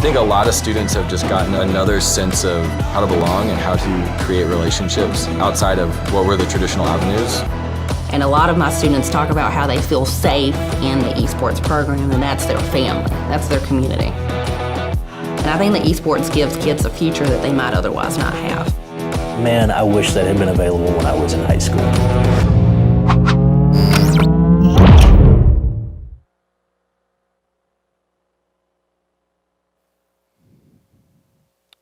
think a lot of students have just gotten another sense of how to belong and how to create relationships outside of what were the traditional avenues. And a lot of my students talk about how they feel safe in the esports program, and that's their family, that's their community. And I think that esports gives kids a future that they might otherwise not have. Man, I wish that had been available when I was in high school.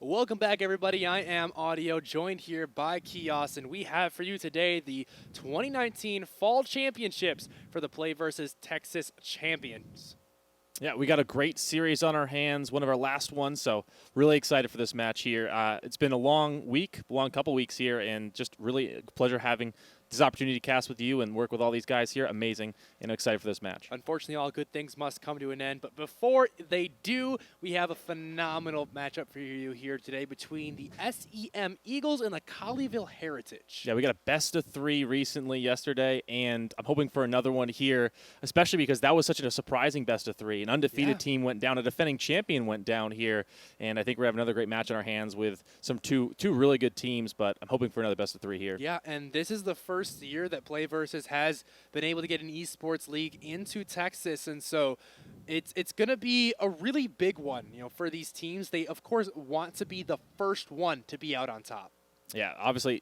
Welcome back, everybody. I am Audio, joined here by Kios, and we have for you today the 2019 Fall Championships for the PlayVS Texas Champions. Yeah, we got a great series on our hands, one of our last ones, so really excited for this match here. It's been a long couple weeks here, and just really a pleasure having this opportunity to cast with you and work with all these guys here. Amazing, and excited for this match. Unfortunately, all good things must come to an end, but before they do, we have a phenomenal matchup for you here today between the SEM Eagles and the Colleyville Heritage. Yeah, we got a best of 3 recently yesterday, and I'm hoping for another one here, especially because that was such a surprising best of 3. An undefeated team went down, a defending champion went down here, and I think we're having another great match on our hands with some two really good teams, but I'm hoping for another best of 3 here. Yeah, and this is the first year that PlayVS has been able to get an esports league into Texas, and so it's going to be a really big one, for these teams. They of course want to be the first one to be out on top. Yeah, obviously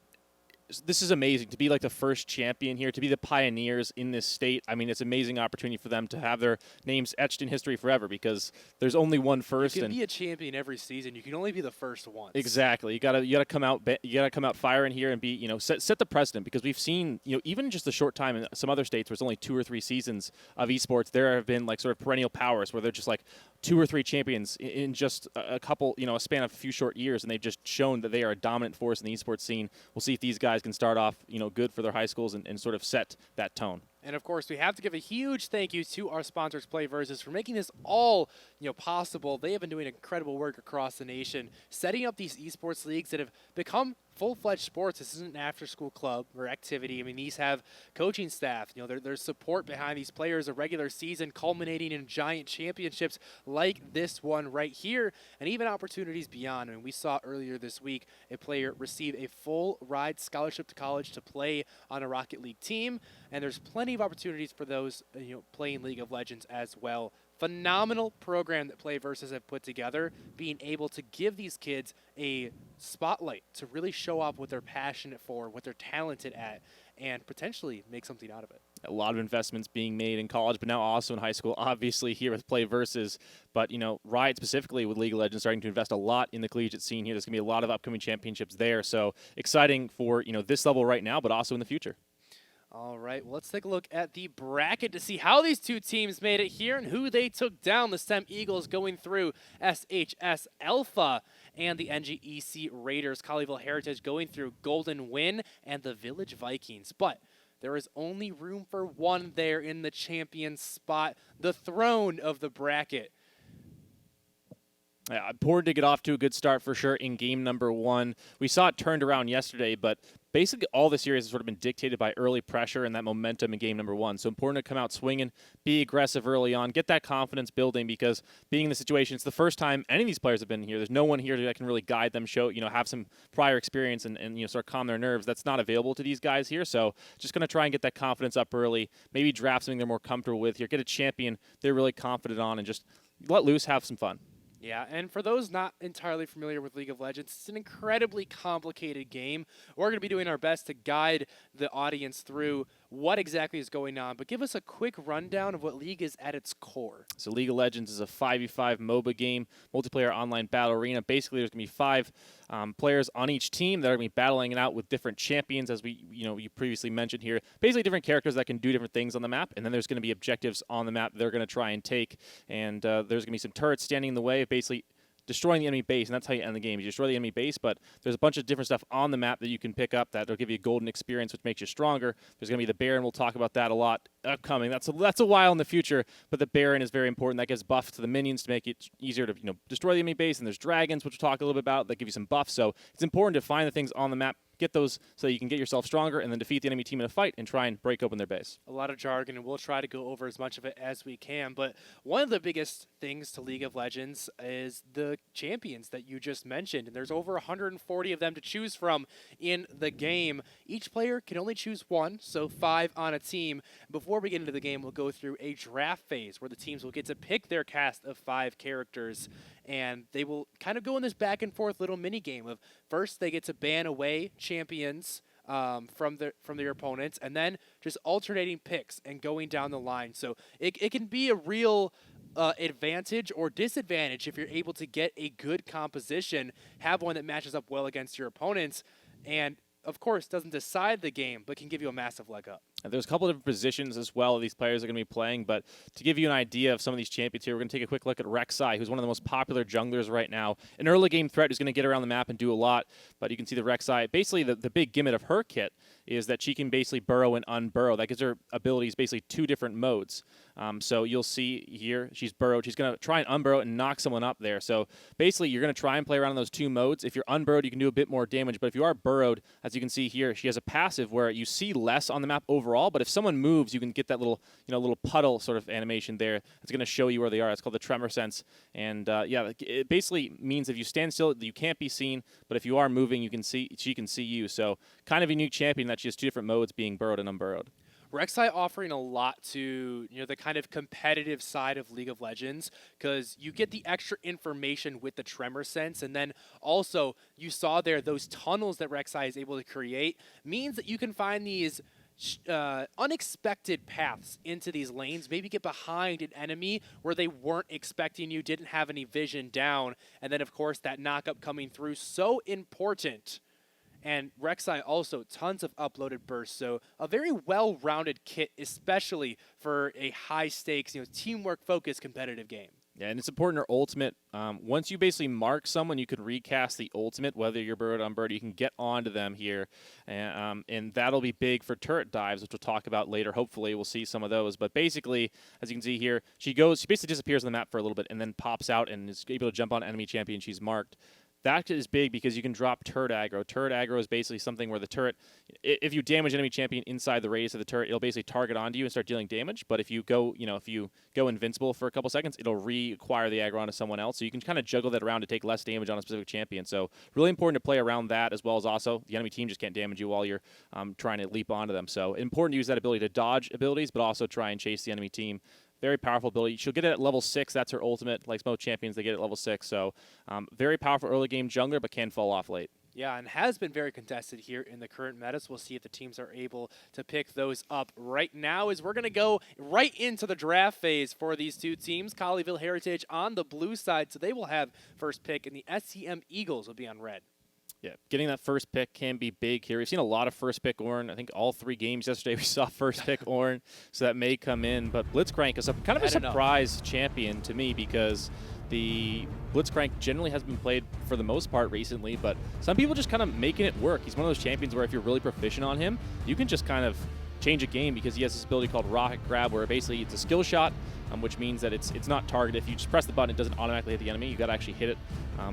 this is amazing to be like the first champion here, to be the pioneers in this state. I mean, it's an amazing opportunity for them to have their names etched in history forever because there's only one first. You can be a champion every season. You can only be the first once. Exactly. You gotta come out firing here and be set the precedent, because we've seen even just a short time in some other states where it's only 2 or 3 seasons of esports, there have been like sort of perennial powers where they're just like 2 or 3 champions in just a couple, a span of a few short years, and they've just shown that they are a dominant force in the esports scene. We'll see if these guys can start off, good for their high schools and sort of set that tone. And of course, we have to give a huge thank you to our sponsors, PlayVS, for making this all possible. They have been doing incredible work across the nation, setting up these esports leagues that have become full-fledged sports. This isn't an after-school club or activity. I mean, these have coaching staff. There's support behind these players, a regular season culminating in giant championships like this one right here, and even opportunities beyond. I mean, we saw earlier this week a player receive a full ride scholarship to college to play on a Rocket League team, and there's plenty of opportunities for those playing League of Legends as well. Phenomenal program that PlayVS have put together, being able to give these kids a spotlight to really show off what they're passionate for, what they're talented at, and potentially make something out of it. A lot of investments being made in college, but now also in high school, obviously here with PlayVS. But, Riot specifically with League of Legends starting to invest a lot in the collegiate scene here. There's going to be a lot of upcoming championships there. So exciting for, this level right now, but also in the future. All right, well, let's take a look at the bracket to see how these two teams made it here and who they took down. The STEM Eagles going through SHS Alpha and the NGEC Raiders. Colleyville Heritage going through Golden Win and the Village Vikings. But there is only room for one there in the champion spot, the throne of the bracket. Yeah, important to get off to a good start for sure in game number 1. We saw it turned around yesterday, but basically all the series has sort of been dictated by early pressure and that momentum in game number 1. So important to come out swinging, be aggressive early on, get that confidence building, because being in the situation, it's the first time any of these players have been here. There's no one here that can really guide them, show, have some prior experience and sort of calm their nerves. That's not available to these guys here. So just going to try and get that confidence up early, maybe draft something they're more comfortable with here, get a champion they're really confident on, and just let loose, have some fun. Yeah, and for those not entirely familiar with League of Legends, it's an incredibly complicated game. We're going to be doing our best to guide the audience through what exactly is going on, but give us a quick rundown of what League is at its core. So League of Legends is a 5v5 MOBA game, multiplayer online battle arena. Basically, there's going to be 5 players on each team that are going to be battling it out with different champions, as you previously mentioned here. Basically, different characters that can do different things on the map, and then there's going to be objectives on the map they're going to try and take, and there's going to be some turrets standing in the way of basically destroying the enemy base, and that's how you end the game. You destroy the enemy base, but there's a bunch of different stuff on the map that you can pick up that will give you a golden experience, which makes you stronger. There's going to be the Baron. We'll talk about that a lot upcoming. That's a while in the future, but the Baron is very important. That gives buffs to the minions to make it easier to destroy the enemy base, and there's dragons, which we'll talk a little bit about, that give you some buffs. So it's important to find the things on the map, get those so that you can get yourself stronger, and then defeat the enemy team in a fight and try and break open their base. A lot of jargon, and we'll try to go over as much of it as we can. But one of the biggest things to League of Legends is the champions that you just mentioned. And there's over 140 of them to choose from in the game. Each player can only choose one, so 5 on a team. Before we get into the game, we'll go through a draft phase where the teams will get to pick their cast of 5 characters. And they will kind of go in this back and forth little mini game of first they get to ban away champions from their opponents, and then just alternating picks and going down the line. So it can be a real advantage or disadvantage if you're able to get a good composition, have one that matches up well against your opponents, and of course doesn't decide the game, but can give you a massive leg up. And there's a couple of different positions as well these players are going to be playing, but to give you an idea of some of these champions here, we're going to take a quick look at Rek Sai, who's one of the most popular junglers right now. An early game threat who's going to get around the map and do a lot, but you can see the Rek Sai. Basically, the big gimmick of her kit is that she can basically burrow and unburrow. That gives her abilities basically 2 different modes. So you'll see here, she's burrowed. She's going to try and unburrow and knock someone up there. So basically, you're going to try and play around in those 2 modes. If you're unburrowed, you can do a bit more damage, but if you are burrowed, as you can see here, she has a passive where you see less on the map overall, but if someone moves, you can get that little puddle sort of animation there. It's going to show you where they are. It's called the tremor sense. And yeah, it basically means if you stand still, you can't be seen, but if you are moving, she can see you. So kind of a unique champion that she has 2 different modes, being burrowed and unburrowed. Rek Sai offering a lot to the kind of competitive side of League of Legends, because you get the extra information with the tremor sense, and then also you saw there those tunnels that Rek Sai is able to create means that you can find these unexpected paths into these lanes, maybe get behind an enemy where they weren't expecting you, didn't have any vision down, and then of course that knock-up coming through, so important. And Rek Sai also tons of uploaded bursts, so a very well-rounded kit, especially for a high-stakes, teamwork-focused competitive game. Yeah, and it's important her ultimate. Once you basically mark someone, you can recast the ultimate, whether you're burrowed or unburrowed. You can get onto them here, and that'll be big for turret dives, which we'll talk about later. Hopefully, we'll see some of those. But basically, as you can see here, she basically disappears on the map for a little bit and then pops out and is able to jump on enemy champion she's marked. That is big because you can drop turret aggro. Turret aggro is basically something where the turret, if you damage enemy champion inside the radius of the turret, it'll basically target onto you and start dealing damage. But if you go invincible for a couple seconds, it'll reacquire the aggro onto someone else. So you can kind of juggle that around to take less damage on a specific champion. So really important to play around that, as well as also the enemy team just can't damage you while you're trying to leap onto them. So important to use that ability to dodge abilities, but also try and chase the enemy team. Very powerful ability. She'll get it at level 6. That's her ultimate. Like most champions, they get it at level 6. So very powerful early game jungler, but can fall off late. Yeah, and has been very contested here in the current meta. So we'll see if the teams are able to pick those up right now, as we're going to go right into the draft phase for these 2 teams. Colleyville Heritage on the blue side, so they will have first pick, and the SCM Eagles will be on red. Yeah, getting that first pick can be big here. We've seen a lot of first pick Ornn. I think all 3 games yesterday we saw first pick Ornn, so that may come in. But Blitzcrank is kind of a surprise champion to me, because the Blitzcrank generally has been played for the most part recently, but some people just kind of making it work. He's one of those champions where if you're really proficient on him, you can just kind of change a game, because he has this ability called Rocket Grab, where basically it's a skill shot, which means that it's not targeted. If you just press the button, it doesn't automatically hit the enemy. You got to actually hit it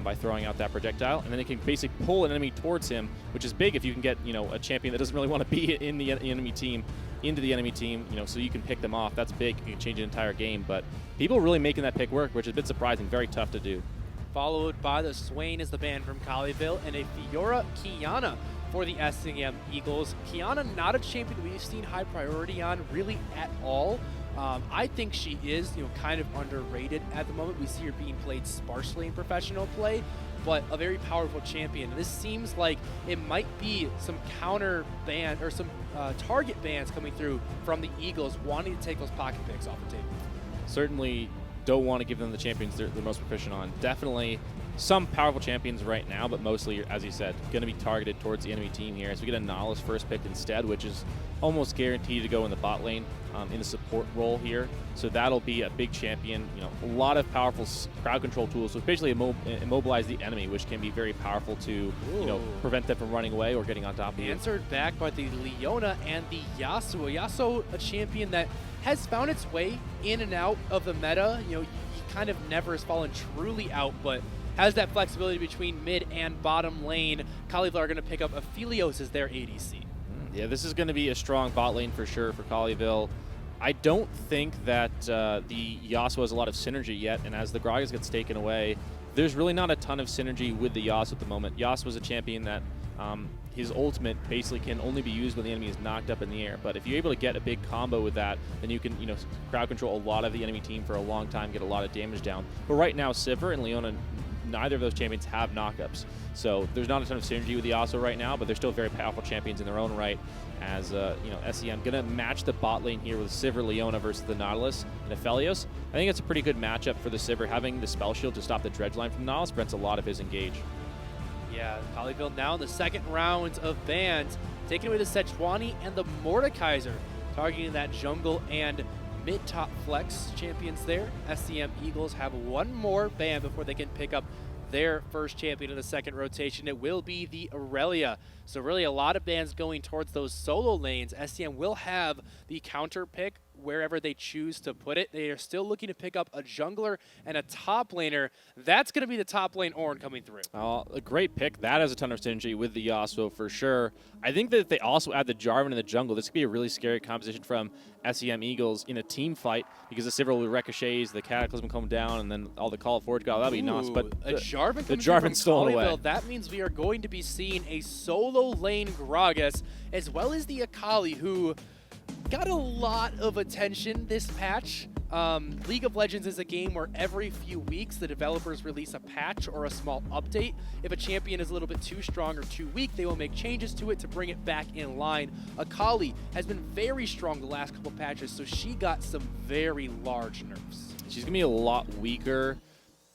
by throwing out that projectile, and then it can basically pull an enemy towards him, which is big if you can get a champion that doesn't really want to be in the enemy team into the enemy team, so you can pick them off. That's big. You can change an entire game, but people really making that pick work, which is a bit surprising. Very tough to do. Followed by the Swain is the band from Colleyville, and a Fiora Kiana for the SCM Eagles. Kiana, not a champion we've seen high priority on really at all. I think she is, kind of underrated at the moment. We see her being played sparsely in professional play, but a very powerful champion. This seems like it might be some counter ban or some target bans coming through from the Eagles, wanting to take those pocket picks off the table. Certainly don't want to give them the champions they're most proficient on. Definitely some powerful champions right now, but mostly, as you said, going to be targeted towards the enemy team here. As we get a Nautilus first pick instead, which is almost guaranteed to go in the bot lane in a support role here. So that'll be a big champion. You know, a lot of powerful crowd control tools. So basically immobilize the enemy, which can be very powerful to, you know, prevent them from running away or getting on top of you. Answered back by the Leona and the Yasuo. Yasuo, a champion that has found its way in and out of the meta. You know, he kind of never has fallen truly out, but has that flexibility between mid and bottom lane. Colleyville are going to pick up Aphelios as their ADC. Yeah, this is going to be a strong bot lane for sure for Colleyville. I don't think that the Yasuo has a lot of synergy yet, and as the Gragas gets taken away, there's really not a ton of synergy with the Yasuo at the moment. Yasuo is a champion that his ultimate basically can only be used when the enemy is knocked up in the air. But if you're able to get a big combo with that, then you can, you know, crowd control a lot of the enemy team for a long time, get a lot of damage down. But right now, Sivir and Leona, neither of those champions have knockups. So there's not a ton of synergy with the Yasuo right now, but they're still very powerful champions in their own right. As you know, SEM gonna match the bot lane here with Sivir Leona versus the Nautilus and Aphelios. I think it's a pretty good matchup for the Sivir. Having the spell shield to stop the dredge line from Nautilus prevents a lot of his engage. Yeah, Colleyville now in the second round of bans, taking away the Sejuani and the Mordekaiser, targeting that jungle and mid-top flex champions there. SCM Eagles have one more ban before they can pick up their first champion in the second rotation. It will be the Aurelia. So really a lot of bans going towards those solo lanes. SCM will have the counter pick wherever they choose to put it. They are still looking to pick up a jungler and a top laner. That's going to be the top lane Ornn coming through. A great pick. That has a ton of synergy with the Yasuo for sure. I think that if they also add the Jarvan in the jungle, this could be a really scary composition from SEM Eagles in a team fight, because the Sivir will ricochets, the Cataclysm come down, and then all the Call of Forge go. That'd be nice. But a Jarvan the Jarvan's stolen away. That means we are going to be seeing a solo lane Gragas, as well as the Akali, who got a lot of attention this patch. League of Legends is a game where every few weeks the developers release a patch or a small update. If a champion is a little bit too strong or too weak, they will make changes to it to bring it back in line. Akali has been very strong the last couple patches, so she got some very large nerfs. She's going to be a lot weaker.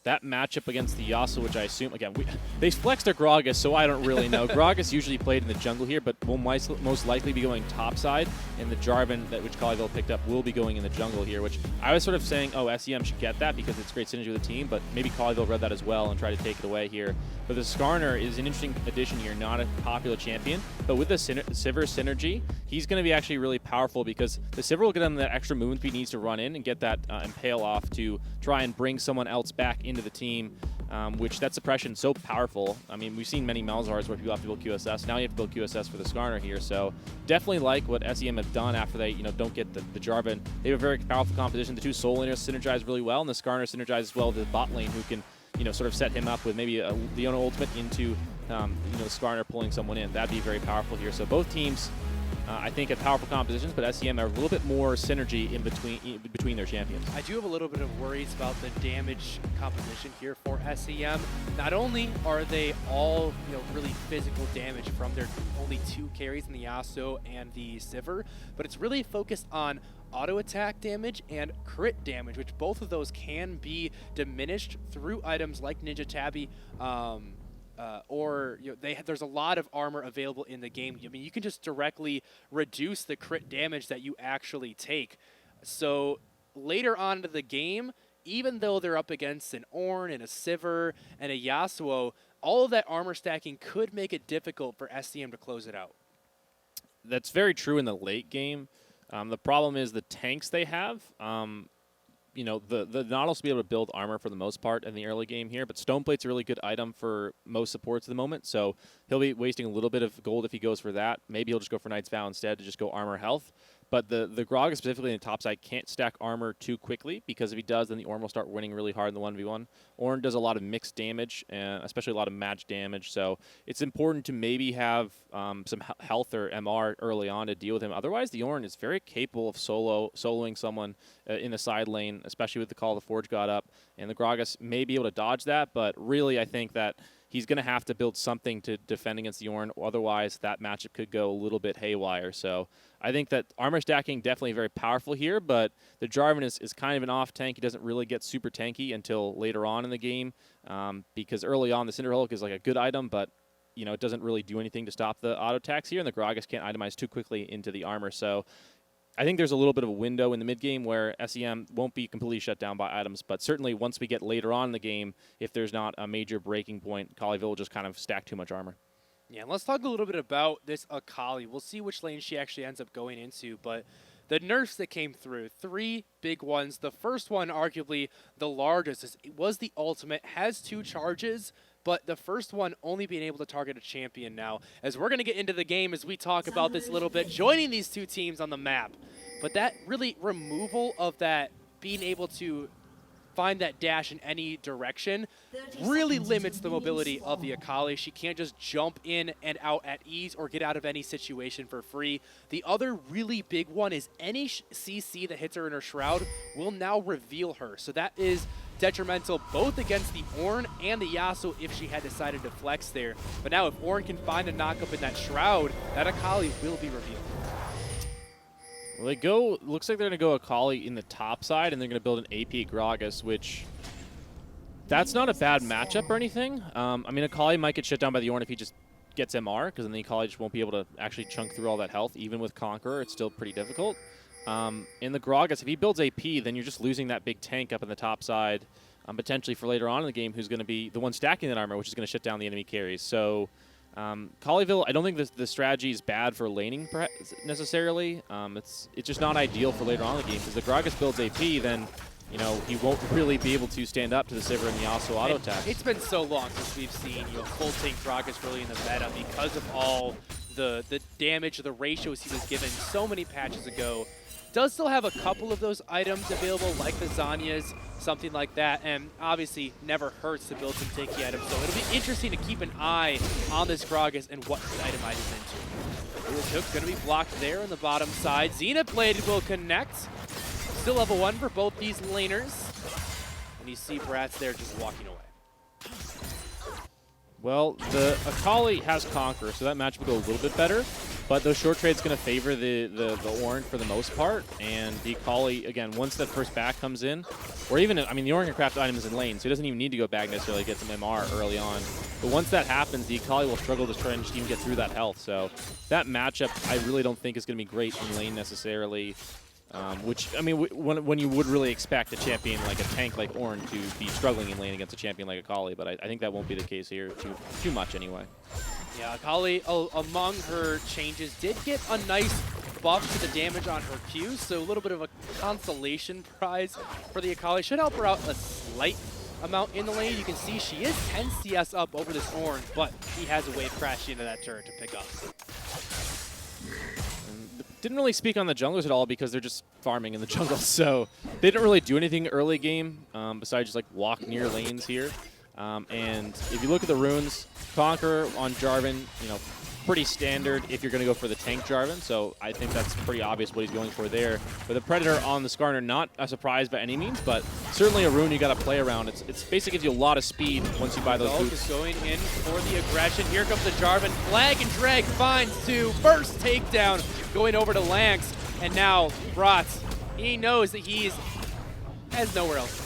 That matchup against the Yasuo, which I assume, again, they flexed their Gragas, so I don't really know. Gragas usually played in the jungle here, but will most likely be going topside, and the Jarvan, which Colleyville picked up, will be going in the jungle here, which I was sort of saying, oh, SEM should get that because it's great synergy with the team, but maybe Colleyville read that as well and tried to take it away here. But the Skarner is an interesting addition here, not a popular champion, but with the Sivir synergy, he's going to be actually really powerful because the Sivir will get him that extra movement speed he needs to run in and get that impale off to try and bring someone else back into the team, which that suppression so powerful. I mean, we've seen many Malzahars where people have to build QSS. Now you have to build QSS for the Skarner here, so definitely like what SEM have done after they, you know, don't get the Jarvan. They have a very powerful composition. The two soul laners synergize really well, and the Skarner synergizes well with the bot lane, who can, you know, sort of set him up with maybe a Leona ultimate into, you know, Skarner pulling someone in. That'd be very powerful here. So both teams, I think, have powerful compositions, but SEM are a little bit more synergy in between their champions. I do have a little bit of worries about the damage composition here for SEM. Not only are they all, you know, really physical damage from their only two carries in the Yasuo and the Sivir, but it's really focused on auto attack damage and crit damage, which both of those can be diminished through items like Ninja Tabby, or, you know, there's a lot of armor available in the game. I mean, you can just directly reduce the crit damage that you actually take. So later on into the game, even though they're up against an Ornn and a Sivir and a Yasuo, all of that armor stacking could make it difficult for SCM to close it out. That's very true in the late game. The problem is the tanks they have. You know, the Nautilus will be able to build armor for the most part in the early game here, but Stoneplate's a really good item for most supports at the moment, so he'll be wasting a little bit of gold if he goes for that. Maybe he'll just go for Knight's Vow instead to just go armor health. But the Gragas, specifically in the top side, can't stack armor too quickly, because if he does, then the Ornn will start winning really hard in the 1v1. Ornn does a lot of mixed damage, especially a lot of match damage, so it's important to maybe have some health or MR early on to deal with him. Otherwise, the Ornn is very capable of soloing someone in the side lane, especially with the Call of the Forge God up, and the Gragas may be able to dodge that, but really I think that he's going to have to build something to defend against the Ornn. Otherwise, that matchup could go a little bit haywire. So I think that armor stacking definitely very powerful here, but the Jarvan is kind of an off tank. He doesn't really get super tanky until later on in the game because early on the Cinderhulk is like a good item, but it doesn't really do anything to stop the auto attacks here, and the Gragas can't itemize too quickly into the armor. So I think there's a little bit of a window in the mid game where SEM won't be completely shut down by items, but certainly once we get later on in the game, if there's not a major breaking point, Colleyville will just kind of stack too much armor. Yeah, and let's talk a little bit about this Akali. We'll see which lane she actually ends up going into, but the nerfs that came through, 3 big ones. The first one, arguably the largest, was the ultimate, has 2 charges, but the first one only being able to target a champion now. As we're going to get into the game as we talk about this a little bit, joining these 2 teams on the map. But that really removal of that being able to find that dash in any direction really limits the mobility of the Akali. She can't just jump in and out at ease or get out of any situation for free. The other really big one is any CC that hits her in her Shroud will now reveal her. So that is detrimental both against the Ornn and the Yasuo if she had decided to flex there. But now if Ornn can find a knockup in that Shroud, that Akali will be revealed. Well, looks like they're going to go Akali in the top side, and they're going to build an AP Gragas, which that's not a bad matchup or anything. I mean, Akali might get shut down by the Ornn if he just gets MR, because then the Akali just won't be able to actually chunk through all that health. Even with Conqueror, it's still pretty difficult. In the Gragas, if he builds AP, then you're just losing that big tank up in the top side, potentially for later on in the game, who's going to be the one stacking that armor, which is going to shut down the enemy carries. So Colleyville, I don't think the strategy is bad for laning necessarily. It's just not ideal for later on in the game, because the Gragas builds AP, then he won't really be able to stand up to the Sivir and the Yasuo auto attack. It's been so long since we've seen full tank Gragas really in the meta because of all the damage, the ratios he was given so many patches ago. Does still have a couple of those items available, like the Zanyas, something like that, and obviously never hurts to build some tanky items, so it'll be interesting to keep an eye on this Gragas and what he itemizes into. Urtook's going to be blocked there on the bottom side. Zenith Blade will connect. Still level 1 for both these laners, and you see Bratz there just walking away. Well, the Akali has Conqueror, so that match will go a little bit better. But those short trades going to favor the Ornn for the most part, and the Akali, again, once that first back comes in, or even, I mean, the Ornn can craft items in lane, so he doesn't even need to go back necessarily to get some MR early on. But once that happens, the Akali will struggle to try and just even get through that health. So that matchup, I really don't think is going to be great in lane necessarily. Which, I mean, when you would really expect a champion like a tank like Ornn to be struggling in lane against a champion like Akali, but I think that won't be the case here too much anyway. Yeah, Akali, among her changes, did get a nice buff to the damage on her Q, so a little bit of a consolation prize for the Akali. Should help her out a slight amount in the lane. You can see she is 10 CS up over this Ornn, but he has a wave crashing into that turret to pick up. Didn't really speak on the junglers at all because they're just farming in the jungle, so they didn't really do anything early game besides just like walk near lanes here. And if you look at the runes, Conqueror on Jarvan, pretty standard if you're going to go for the tank Jarvan, so I think that's pretty obvious what he's going for there. With the Predator on the Skarner, not a surprise by any means, but certainly a rune you got to play around. It's basically gives you a lot of speed once you buy those boots. Is going in for the aggression. Here comes the Jarvan. Flag and drag finds 2. First takedown going over to Lanx, and now Bratz, he knows that has nowhere else.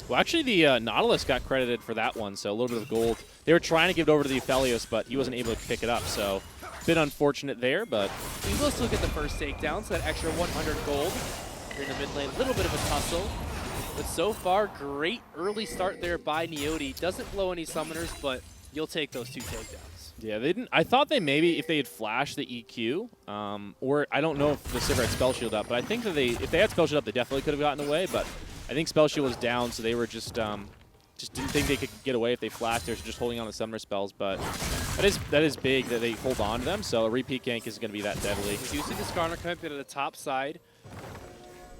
Well, actually, the Nautilus got credited for that one, so a little bit of gold. They were trying to give it over to the Aphelios, but he wasn't able to pick it up, so a bit unfortunate there, but... He will still get the first takedown, so that extra 100 gold. Here in the mid lane, a little bit of a tussle. But so far, great early start there by Neoti. Doesn't blow any summoners, but you'll take those 2 takedowns. Yeah, they didn't. I thought they maybe, if they had flashed the EQ, or I don't know if the Sivir had Spell Shield up, but I think that if they had Spell Shield up, they definitely could have gotten away, but I think Spell Shield was down, so they were just didn't think they could get away if they flashed. They were just holding on to summoner spells, but that is big that they hold on to them, so a repeat gank isn't going to be that deadly. We do see the Skarner coming to the top side.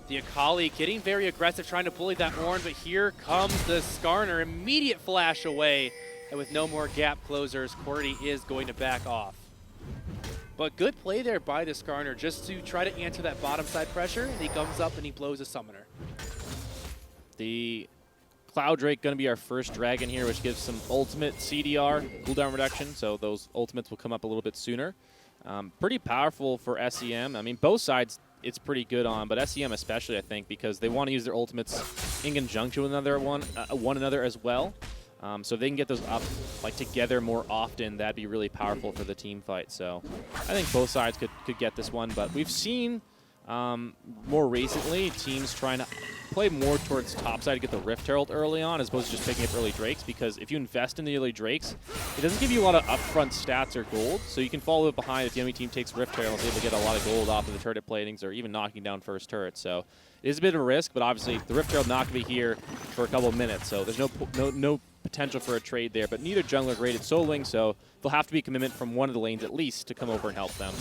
The Akali getting very aggressive, trying to bully that Ornn, but here comes the Skarner. Immediate flash away, and with no more gap closers, Cordy is going to back off. But good play there by the Skarner just to try to answer that bottom side pressure, and he comes up and he blows a summoner. The Cloud Drake going to be our first dragon here, which gives some ultimate CDR, cooldown reduction, so those ultimates will come up a little bit sooner. Pretty powerful for SEM. I mean, both sides it's pretty good on, but SEM especially, I think, because they want to use their ultimates in conjunction with one another as well. So if they can get those up like together more often, that'd be really powerful for the team fight. So I think both sides could get this one, but we've seen more recently teams trying to play more towards top side to get the Rift Herald early on as opposed to just picking up early Drakes, because if you invest in the early Drakes, it doesn't give you a lot of upfront stats or gold, so you can follow it behind if the enemy team takes Rift Herald, able to get a lot of gold off of the turret platings or even knocking down first turret. So it is a bit of a risk, but obviously the Rift Herald not going to be here for a couple of minutes, so there's no potential for a trade there, but neither jungler graded soloing, so there'll have to be a commitment from one of the lanes at least to come over and help them.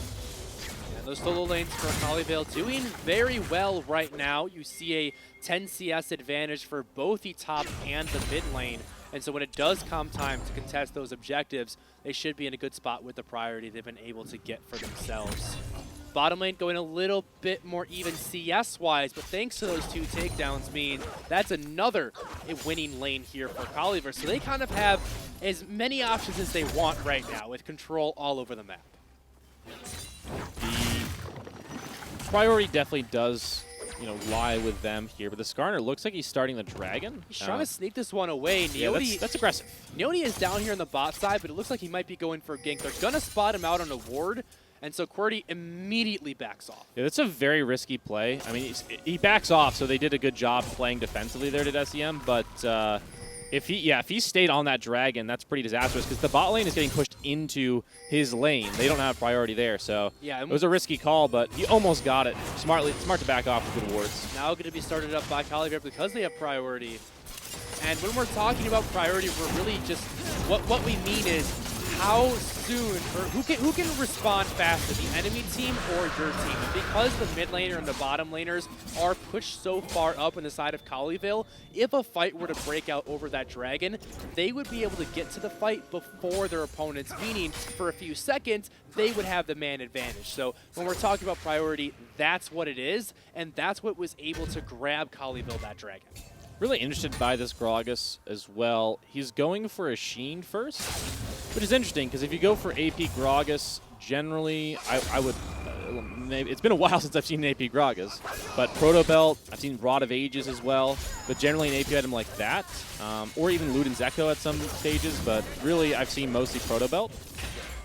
Those solo lanes for Colleyville doing very well right now. You see a 10 CS advantage for both the top and the mid lane. And so when it does come time to contest those objectives, they should be in a good spot with the priority they've been able to get for themselves. Bottom lane going a little bit more even CS-wise, but thanks to those 2 takedowns mean that's another winning lane here for Colleyville. So they kind of have as many options as they want right now with control all over the map. The priority definitely does, lie with them here, but the Skarner looks like he's starting the Dragon. He's trying to sneak this one away. Yeah, that's aggressive. Neody is down here on the bot side, but it looks like he might be going for a gank. They're going to spot him out on a ward, and so QWERTY immediately backs off. Yeah, that's a very risky play. I mean, he backs off, so they did a good job playing defensively there to SEM, but if he stayed on that Dragon, that's pretty disastrous because the bot lane is getting pushed into his lane. They don't have priority there, so yeah, it was a risky call, but he almost got it. Smart to back off with good wards. Now going to be started up by Colleyville because they have priority. And when we're talking about priority, we're really just, what we mean is how soon, or who can respond faster, the enemy team or your team. And because the mid laner and the bottom laners are pushed so far up on the side of Colleyville, if a fight were to break out over that Dragon, they would be able to get to the fight before their opponents, meaning for a few seconds, they would have the man advantage. So when we're talking about priority, that's what it is, and that's what was able to grab Colleyville that Dragon. Really interested by this Gragas as well. He's going for a Sheen first, which is interesting because if you go for AP Gragas, generally I would maybe it's been a while since I've seen an AP Gragas, but Proto Belt, I've seen Rod of Ages as well, but generally an AP item like that, or even Luden's Echo at some stages, but really I've seen mostly Proto Belt.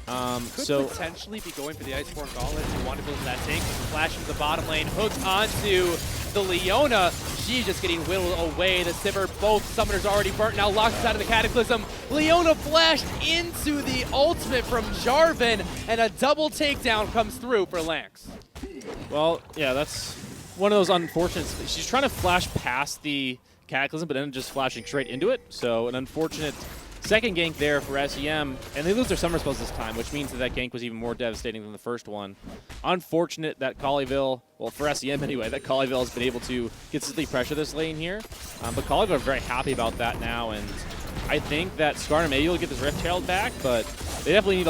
Could potentially be going for the Iceborne Gauntlet if you want to build that tank. Flash into the bottom lane, hooked onto the Leona. She's just getting whittled away. The Sivir, both summoners already burnt, now locked inside of the Cataclysm. Leona flashed into the ultimate from Jarvan, and a double takedown comes through for Lance. Well, yeah, that's one of those unfortunate. She's trying to flash past the Cataclysm, but then just flashing straight into it. So an unfortunate second gank there for SEM, and they lose their summer spells this time, which means that gank was even more devastating than the first one. Unfortunate that Colleyville, well, for SEM anyway, that Colleyville has been able to consistently pressure this lane here. But Colleyville are very happy about that now, and I think that Skarner maybe will get this Rift Herald back, but they definitely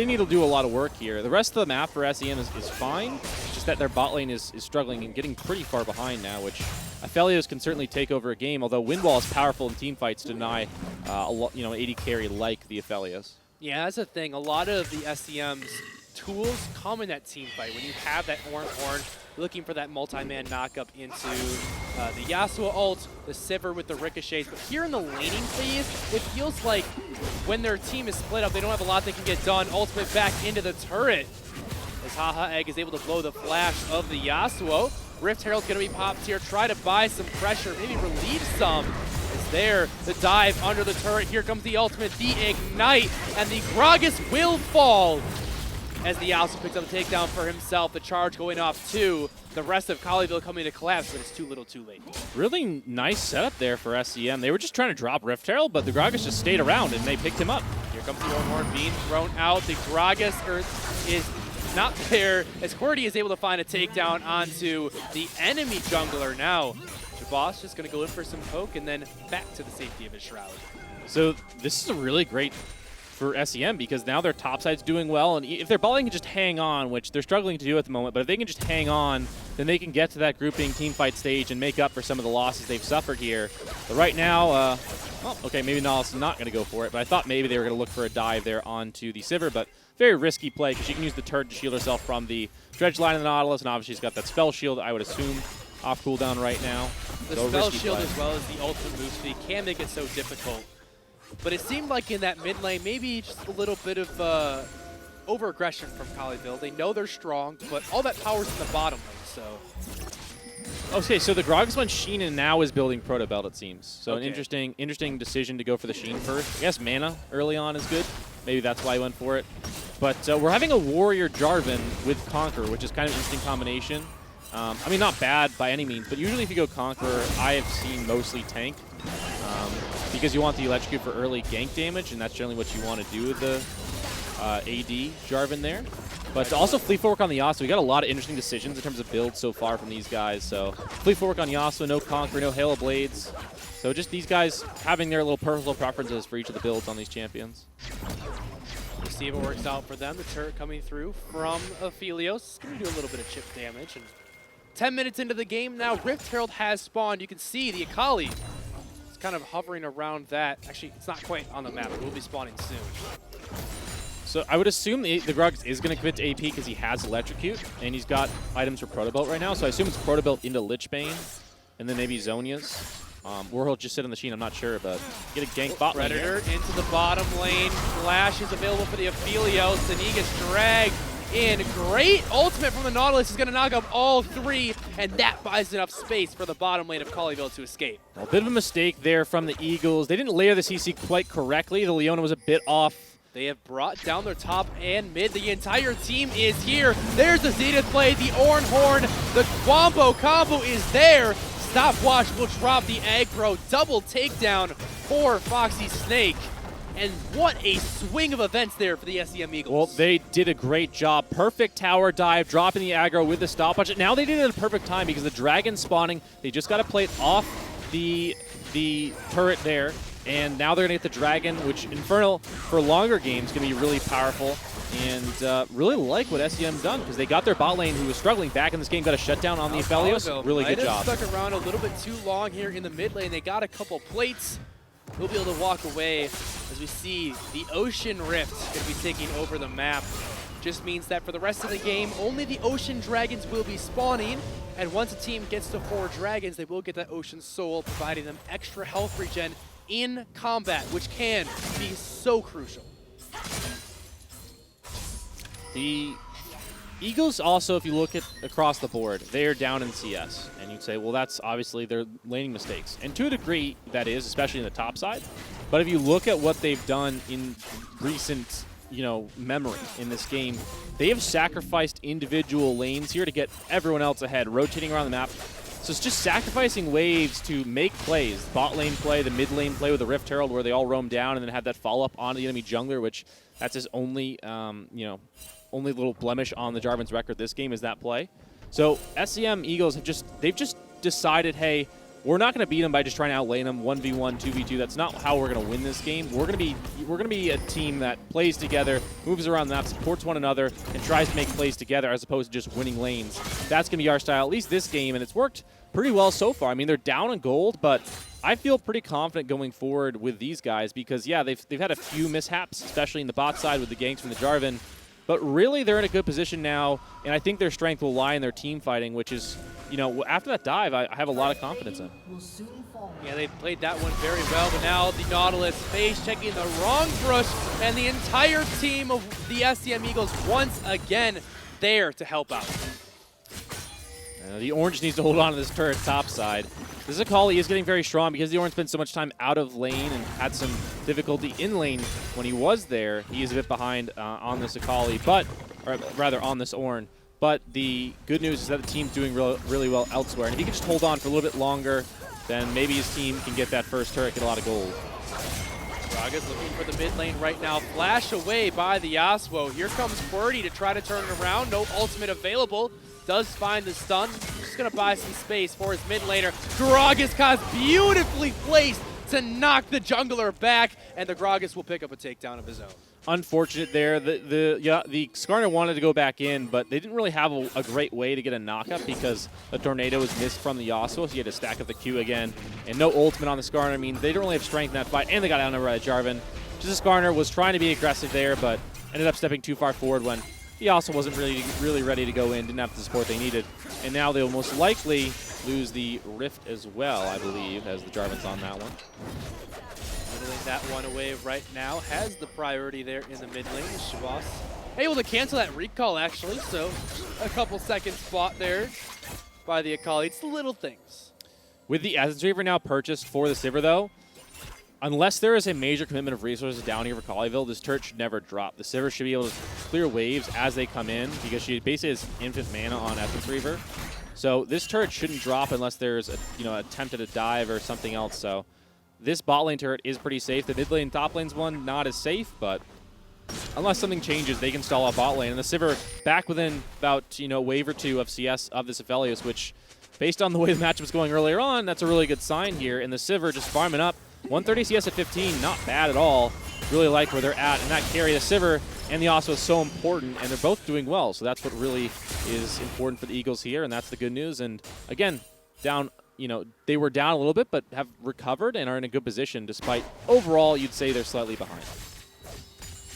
need to do a lot of work here. The rest of the map for SEM is fine. It's just that their bot lane is struggling and getting pretty far behind now, which Aphelios can certainly take over a game, although Windwall is powerful in teamfights to deny an 80 carry like the Aphelios. Yeah, that's the thing. A lot of the SEM's tools come in that team fight. When you have that orange horn, looking for that multi-man knockup into the Yasuo ult, the Sivir with the ricochets. But here in the laning phase, it feels like when their team is split up, they don't have a lot that can get done. Ultimate back into the turret as Haha Egg is able to blow the flash of the Yasuo. Rift Herald's going to be popped here. Try to buy some pressure, maybe relieve some. Is there the dive under the turret. Here comes the ultimate, the ignite, and the Gragas will fall as the Yasuo picks up a takedown for himself. The charge going off to the rest of Colleyville coming to collapse, but it's too little too late. Really nice setup there for SEM. They were just trying to drop Rift Herald, but the Gragas just stayed around and they picked him up. Here comes the Horn being thrown out. The Gragas is not there as QWERTY is able to find a takedown onto the enemy jungler now. Boss just going to go in for some poke and then back to the safety of his shroud. So this is a really great for SEM because now their top side's doing well, and if their bot lane can just hang on, which they're struggling to do at the moment, but if they can just hang on, then they can get to that grouping team fight stage and make up for some of the losses they've suffered here. But right now, well, okay, maybe Nautilus is not going to go for it, but I thought maybe they were going to look for a dive there onto the Sivir, but very risky play because she can use the turret to shield herself from the dredge line of the Nautilus, and obviously she's got that spell shield, I would assume, off cooldown right now. The So spell risky shield play. as well as the ultimate move speed can make it so difficult. But it seemed like in that mid lane, maybe just a little bit of over-aggression from Colleyville. They know they're strong, but all that power's in the bottom lane, so... Okay, so the Gragas went Sheen and now is building Proto Belt, it seems. So Okay. an interesting decision to go for the Sheen first. I guess mana early on is good. Maybe that's why he went for it. But we're having a Warrior Jarvan with Conqueror, which is kind of an interesting combination. I mean, not bad by any means, but usually if you go Conqueror, I have seen mostly tank. Because you want the electrocute for early gank damage, and that's generally what you want to do with the AD Jarvan there. But also Fleet Fork on the Yasuo. We got a lot of interesting decisions in terms of builds so far from these guys. So Fleet Fork on Yasuo, no Conqueror, no Halo Blades. So just these guys having their little personal preferences for each of the builds on these champions. We'll see if it works out for them. The turret coming through from Aphelios. It's going to do a little bit of chip damage. And 10 minutes into the game now, Rift Herald has spawned. You can see the Akali is kind of hovering around that. Actually, it's not quite on the map. It will be spawning soon. So I would assume the Grug is going to commit to AP because he has Electrocute, and he's got items for Proto Belt right now. So I assume it's Proto Belt into Lich Bane, and then maybe Zonia's. Or he'll just sit on the Sheen, I'm not sure, but get a gank bot lane Predator here. into the bottom lane. Flash is available for the Aphelios, and he gets dragged in. Great ultimate from the Nautilus is going to knock up all three, and that buys enough space for the bottom lane of Colleyville to escape. A bit of a mistake there from the Eagles. They didn't layer the CC quite correctly. The Leona was a bit off. They have brought down their top and mid. The entire team is here. There's the Zenith play, the Orn Horn, the Wombo combo is there. Stopwatch will drop the aggro. Double takedown for Foxy Snake. And what a swing of events there for the SEM Eagles. Well, they did a great job. Perfect tower dive, dropping the aggro with the stopwatch. Now they did it at a perfect time because the dragon spawning, they just got to play it off the turret there. And now they're going to get the dragon, which Infernal for longer games can be really powerful. And really like what SEM done because they got their bot lane who was struggling back in this game, got a shutdown on the Aphelios. Really good job. Might have stuck around a little bit too long here in the mid lane. They got a couple plates. We'll be able to walk away as we see the Ocean Rift going to be taking over the map. Just means that for the rest of the game, only the Ocean Dragons will be spawning. And once a team gets to 4 dragons, they will get that Ocean Soul, providing them extra health regen in combat, which can be so crucial. The Eagles also, if you look at across the board, they are down in CS. And you'd say, well, that's obviously their laning mistakes. And to a degree, that is, especially in the top side. But if you look at what they've done in recent, memory in this game, they have sacrificed individual lanes here to get everyone else ahead, rotating around the map. So it's just sacrificing waves to make plays. Bot lane play, the mid lane play with the Rift Herald where they all roam down and then have that follow-up onto the enemy jungler, which that's his only, only little blemish on the Jarvan's record this game is that play. So SEM Eagles they've just decided, hey, we're not going to beat them by just trying to outlane them 1v1, 2v2. That's not how we're going to win this game. We're going to be a team that plays together, moves around the map, supports one another, and tries to make plays together as opposed to just winning lanes. That's going to be our style, at least this game, and it's worked pretty well so far. I mean, they're down in gold, but I feel pretty confident going forward with these guys because, yeah, they've had a few mishaps, especially in the bot side with the ganks from the Jarvan. But really, they're in a good position now, and I think their strength will lie in their team fighting, which is, after that dive, I have a lot of confidence in. Yeah, they played that one very well, but now the Nautilus face checking the wrong brush, and the entire team of the SEM Eagles once again there to help out. The Orange needs to hold on to this turret top side. This Akali is getting very strong because the Orange spent so much time out of lane and had some difficulty in lane when he was there. He is a bit behind on this Akali, or rather on this Ornn. But the good news is that the team's doing really well elsewhere. And if he can just hold on for a little bit longer, then maybe his team can get that first turret, get a lot of gold. Raga's looking for the mid lane right now. Flash away by the Yasuo. Here comes Quirty to try to turn it around. No ultimate available. Does find the stun. Just going to buy some space for his mid laner. Gragas beautifully placed to knock the jungler back, and the Gragas will pick up a takedown of his own. unfortunate there. The Skarner wanted to go back in, but they didn't really have a great way to get a knockup because the tornado was missed from the Yasuo, so you had to stack up the Q again. And no ultimate on the Skarner. I mean, they don't really have strength in that fight, and they got outnumbered by Jarvan. Just the Skarner was trying to be aggressive there, but ended up stepping too far forward when he also wasn't really ready to go in, didn't have the support they needed. And now they'll most likely lose the Rift as well, I believe, as the Jarvan's on that one. Whittling that one away right now, has the priority there in the mid lane. Shavas able to cancel that recall, actually, so a couple seconds spot there by the Akali. It's the little things. With the Essence Reaver now purchased for the Sivir, though, unless there is a major commitment of resources down here for Colleyville, this turret should never drop. The Sivir should be able to clear waves as they come in because she basically has infinite mana on Essence Reaver. So this turret shouldn't drop unless there's a, attempted a dive or something else. So this bot lane turret is pretty safe. The mid lane, top lane's one, not as safe, but unless something changes, they can stall out bot lane. And the Sivir back within about, a wave or two of CS of this Aphelios, which, based on the way the matchup was going earlier on, that's a really good sign here. And the Sivir just farming up. 130 CS at 15, not bad at all. Really like where they're at. And that carry, the Sivir and the Yasuo is so important, and they're both doing well. So that's what really is important for the Eagles here, and that's the good news. And again, down, they were down a little bit, but have recovered and are in a good position, despite overall, you'd say they're slightly behind.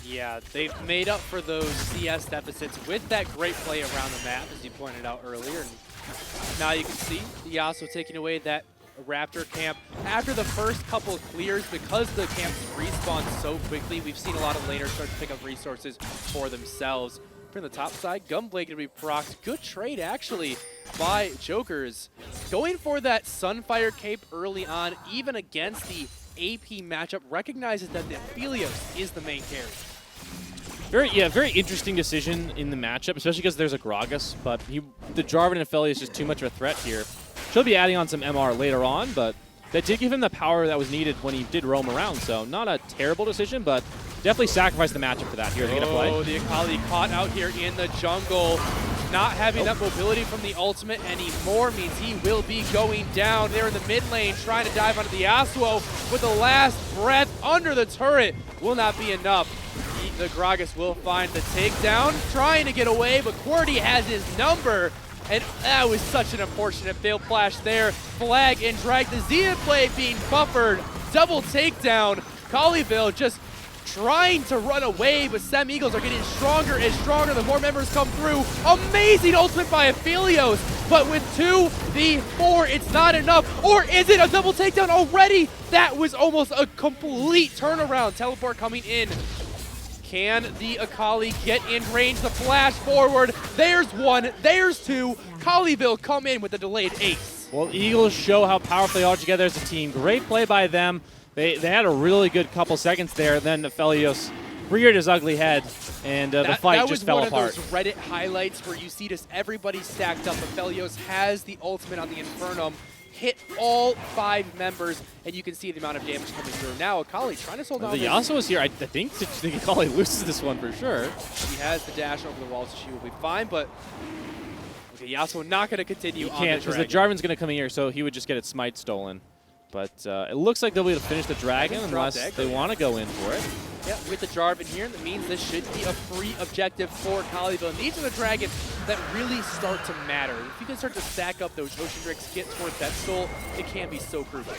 Yeah, they've made up for those CS deficits with that great play around the map, as you pointed out earlier. And now you can see the Yasuo taking away that Raptor camp. After the first couple of clears, because the camps respawn so quickly, we've seen a lot of laners start to pick up resources for themselves. From the top side, Gunblade gonna be procced. Good trade, actually, by Jokers. Going for that Sunfire cape early on, even against the AP matchup, recognizes that the Aphelios is the main carry. Very interesting decision in the matchup, especially because there's a Gragas, but the Jarvan and Aphelios is just too much of a threat here. She'll be adding on some MR later on, but that did give him the power that was needed when he did roam around, so not a terrible decision, but definitely sacrificed the matchup for that. Here's going to play. Oh, the Akali caught out here in the jungle. Not having that mobility from the ultimate anymore means he will be going down there in the mid lane, trying to dive onto the Yasuo with the last breath under the turret. Will not be enough. The Gragas will find the takedown, trying to get away, but QWERTY has his number. And that was such an unfortunate fail flash there. Flag and drag. The Zenith play being buffered. Double takedown. Colleyville just trying to run away, but Sem Eagles are getting stronger and stronger the more members come through. Amazing ultimate by Aphelios, but with 2v4, it's not enough. Or is it a double takedown already? That was almost a complete turnaround. Teleport coming in. Can the Akali get in range? The flash forward. There's one. There's two. Colleyville come in with a delayed ace. Well, Eagles show how powerful they are together as a team. Great play by them. They had a really good couple seconds there. Then Aphelios reared his ugly head, and the fight just fell apart. That was one of those Reddit highlights where you see just everybody stacked up. Aphelios has the ultimate on the Infernum. Hit all 5 members, and you can see the amount of damage coming through. Now Akali trying to hold on. The Yasuo is here. I think Akali loses this one for sure. She has the dash over the wall, so she will be fine, but okay, Yasuo not going to continue on the can't, because the Jarvan's going to come in here, so he would just get its smite stolen. But it looks like they'll be able to finish the Dragon unless they want to go in for it. Yeah, with the Jarvan here, that means this should be a free objective for Colleyville. And these are the Dragons that really start to matter. If you can start to stack up those Ocean Drakes, get towards that Soul, it can be so crucial.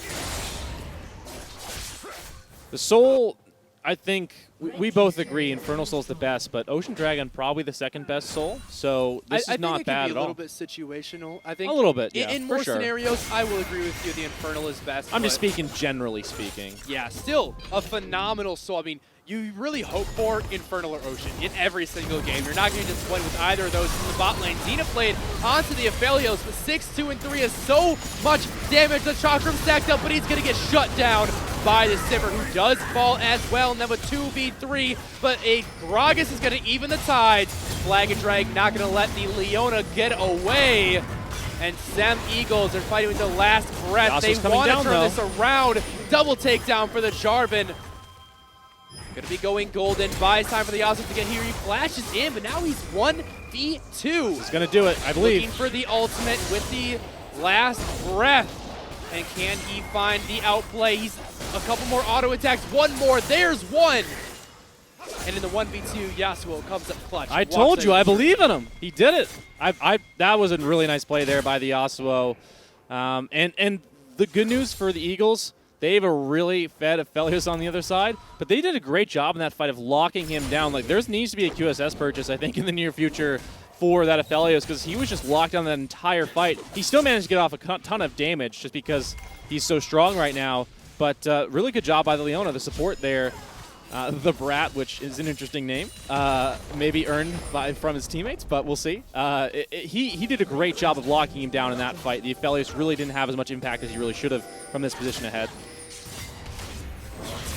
The Soul, I think, we both agree Infernal Soul's the best, but Ocean Dragon probably the second best Soul, so this is not bad at all. I think it can be a little bit situational. I think a little bit, yeah, in more scenarios, I will agree with you, the Infernal is best. I'm just speaking generally speaking. Yeah, still a phenomenal Soul. I mean, you really hope for Infernal or Ocean in every single game. You're not going to disappoint with either of those in the bot lane. Xena played onto the Aphelios, but 6, 2, and 3 has so much damage. The Chakram stacked up, but he's going to get shut down by the Sivir, who does fall as well. And then with 2v3, but a Gragas is going to even the tides. Flag and Drag not going to let the Leona get away. And Sem Eagles are fighting with the last breath. They want to turn this around. Double takedown for the Jarvan. Gonna be going golden. Buys time for the Yasuo to get here. He flashes in, but now he's 1v2. He's gonna do it, I believe. Looking for the ultimate with the last breath. And can he find the outplay? He's a couple more auto attacks. One more. There's one. And in the 1v2, Yasuo comes up clutch. I told you, I believe in him. He did it. That was a really nice play there by the Yasuo. And the good news for the Eagles, they have a really fed Aphelios on the other side, but they did a great job in that fight of locking him down. Like, there needs to be a QSS purchase, I think, in the near future for that Aphelios, because he was just locked down that entire fight. He still managed to get off a ton of damage just because he's so strong right now, but really good job by the Leona, the support there. The Brat, which is an interesting name, maybe earned from his teammates, but we'll see. He did a great job of locking him down in that fight. The Aphelios really didn't have as much impact as he really should have from this position ahead.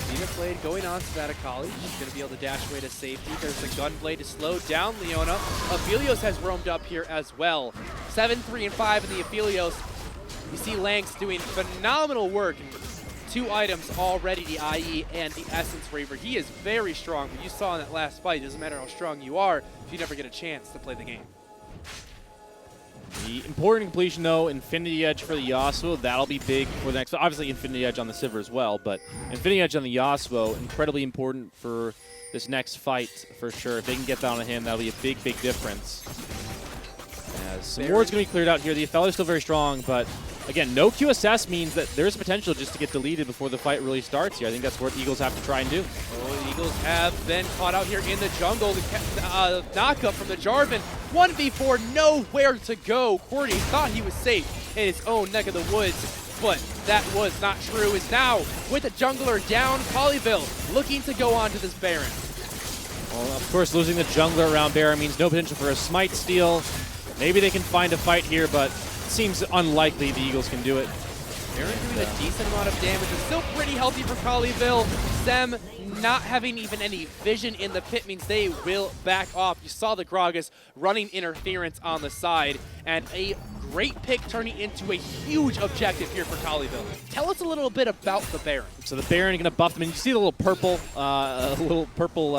Xenoblade going on to that Akali. She's going to be able to dash away to safety. There's the Gunblade to slow down Leona. Aphelios has roamed up here as well. 7, 3, and 5 in the Aphelios. You see Lanx doing phenomenal work. 2 items already, the IE and the Essence Reaver. He is very strong, but you saw in that last fight, it doesn't matter how strong you are if you never get a chance to play the game. The important completion, though, Infinity Edge for the Yasuo. That'll be big for the next. Obviously, Infinity Edge on the Sivir as well, but Infinity Edge on the Yasuo, incredibly important for this next fight for sure. If they can get that on him, that'll be a big, big difference. As some ward's going to be cleared out here. The Aphelios is still very strong, but again, no QSS means that there's potential just to get deleted before the fight really starts here. I think that's what Eagles have to try and do. Oh, the Eagles have been caught out here in the jungle. The knockup from the Jarvan. 1v4, nowhere to go. Cordy thought he was safe in his own neck of the woods, but that was not true. Is now with the jungler down, Colleyville looking to go on to this Baron. Well, of course, losing the jungler around Baron means no potential for a smite steal. Maybe they can find a fight here, but it seems unlikely the Eagles can do it. Baron doing a decent amount of damage. It's still pretty healthy for Colleyville. Them not having even any vision in the pit means they will back off. You saw the Gragas running interference on the side, and a great pick turning into a huge objective here for Colleyville. Tell us a little bit about the Baron. So the Baron going to buff them, and you see the little purple,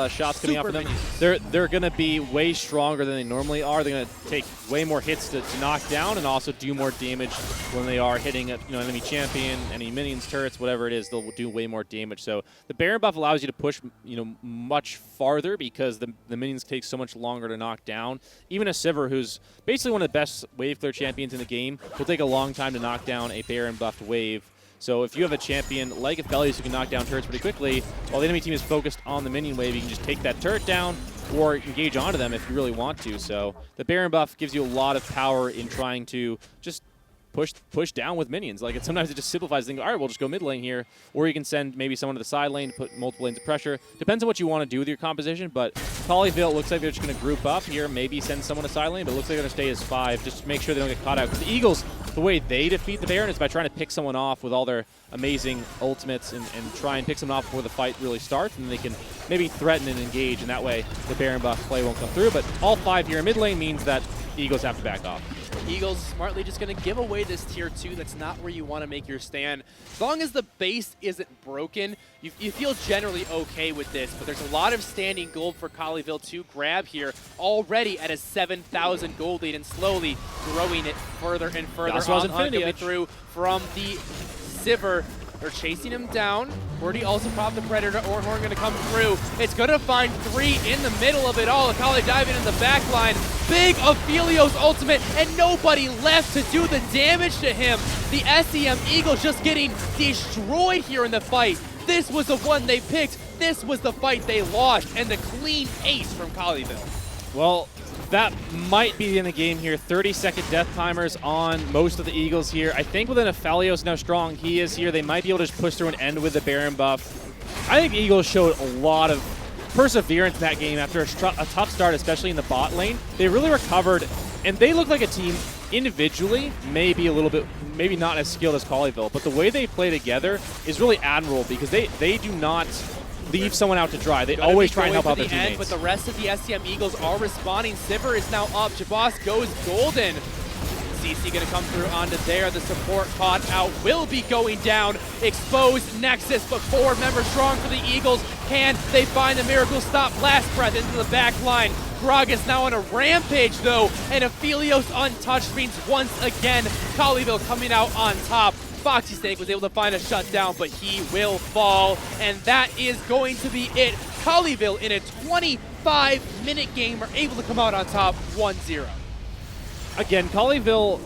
shots coming out from them. They're going to be way stronger than they normally are. They're going to take way more hits to knock down, and also do more damage when they are hitting an enemy champion, any minions, turrets, whatever it is. They'll do way more damage. So the Baron buff allows you to push, much farther because the minions take so much longer to knock down. Even a Sivir, who's basically one of the best wave clear champions in the game, will take a long time to knock down a Baron buffed wave. So if you have a champion like Aphelios who can knock down turrets pretty quickly, while the enemy team is focused on the minion wave, you can just take that turret down or engage onto them if you really want to. So the Baron buff gives you a lot of power in trying to just push down with minions. Like, sometimes it just simplifies things. All right, we'll just go mid lane here, or you can send maybe someone to the side lane to put multiple lanes of pressure. Depends on what you want to do with your composition, but Colleyville looks like they're just going to group up here, maybe send someone to side lane, but it looks like they're going to stay as 5, just to make sure they don't get caught out. Because the Eagles, the way they defeat the Baron is by trying to pick someone off with all their amazing ultimates and try and pick someone off before the fight really starts, and then they can maybe threaten and engage, and that way the Baron buff play won't come through. But all 5 here in mid lane means that the Eagles have to back off. Eagles smartly just going to give away this tier 2. That's not where you want to make your stand. As long as the base isn't broken, you feel generally okay with this, but there's a lot of standing gold for Colleyville to grab here, already at a 7,000 gold lead and slowly growing it further and further. Coming through from the Sivir. They're chasing him down. Cordy also popped the Predator. Ornhorn going to come through. It's going to find 3 in the middle of it all. Akali diving in the back line. Big Aphelios ultimate, and nobody left to do the damage to him. The SEM Eagles just getting destroyed here in the fight. This was the one they picked. This was the fight they lost, and the clean ace from Colleyville. Well, that might be the end of the game here. 30-second death timers on most of the Eagles here. I think with an Aphelios now strong, he is here. They might be able to just push through and end with the Baron buff. I think the Eagles showed a lot of perseverance in that game after a tough start, especially in the bot lane. They really recovered, and they look like a team individually, maybe a little bit, maybe not as skilled as Colleyville, but the way they play together is really admirable because they do not leave someone out to dry. They always try and help out their teammates. But the rest of the SCM Eagles are responding. Sivir is now up. Jabos goes golden. CC going to come through onto there. The support caught out will be going down. Exposed Nexus, but 4 members strong for the Eagles. Can they find the miracle stop? Last breath into the back line. Gragas now on a rampage though, and Aphelios untouched means once again Colleyville coming out on top. Foxy Snake was able to find a shutdown, but he will fall, and that is going to be it. Colleyville, in a 25-minute game, are able to come out on top 1-0. Again, Colleyville,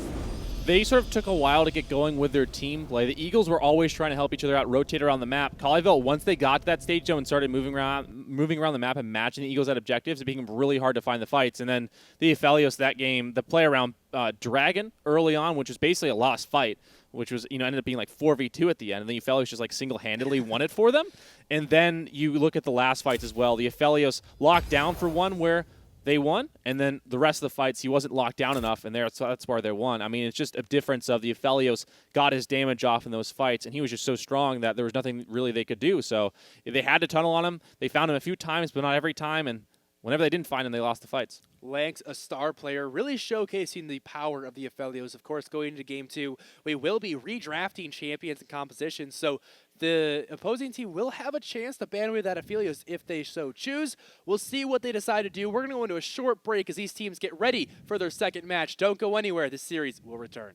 they sort of took a while to get going with their team play. The Eagles were always trying to help each other out, rotate around the map. Colleyville, once they got to that stage zone and started moving around the map and matching the Eagles at objectives, it became really hard to find the fights. And then the Aphelios that game, the play around Dragon early on, which was basically a lost fight, which was, ended up being like 4v2 at the end. And the Aphelios just like single-handedly won it for them. And then you look at the last fights as well. The Aphelios locked down for one where they won, and then the rest of the fights, he wasn't locked down enough, and that's why they won. I mean, it's just a difference of the Aphelios got his damage off in those fights, and he was just so strong that there was nothing really they could do. So if they had to tunnel on him. They found him a few times, but not every time, and whenever they didn't find him, they lost the fights. Lanx, a star player, really showcasing the power of the Aphelios. Of course, going into Game 2, we will be redrafting champions and compositions, so the opposing team will have a chance to ban away that Aphelios if they so choose. We'll see what they decide to do. We're going to go into a short break as these teams get ready for their second match. Don't go anywhere. This series will return.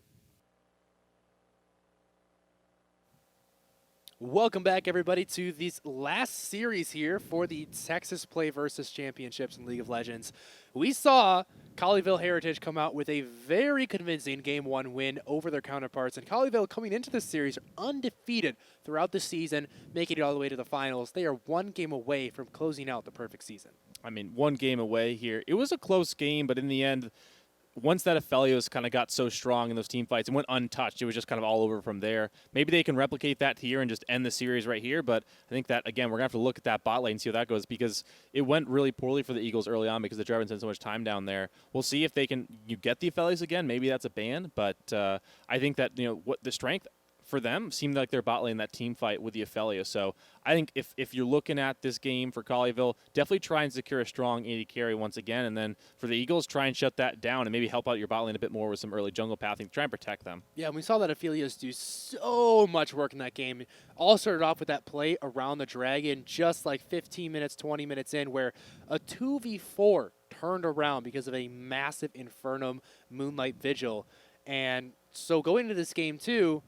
Welcome back, everybody, to this last series here for the Texas PlayVS Championships in League of Legends. We saw Colleyville Heritage come out with a very convincing Game 1 win over their counterparts, and Colleyville coming into this series are undefeated throughout the season, making it all the way to the finals. They are one game away from closing out the perfect season. I mean, one game away here. It was a close game, but in the end, once that Aphelios kind of got so strong in those team fights and went untouched, it was just kind of all over from there. Maybe they can replicate that here and just end the series right here, but I think that, again, we're going to have to look at that bot lane and see how that goes because it went really poorly for the Eagles early on because the Drevin spent so much time down there. We'll see if they can get the Aphelios again. Maybe that's a ban, but I think that what the strength for them seemed like their bot lane, that team fight with the Aphelios. So I think if you're looking at this game for Colleyville, definitely try and secure a strong AD carry once again. And then for the Eagles, try and shut that down and maybe help out your bot lane a bit more with some early jungle pathing to try and protect them. Yeah, and we saw that Aphelios do so much work in that game. All started off with that play around the Dragon just like 15 minutes, 20 minutes in where a 2v4 turned around because of a massive Infernum Moonlight Vigil. And so going into this game too,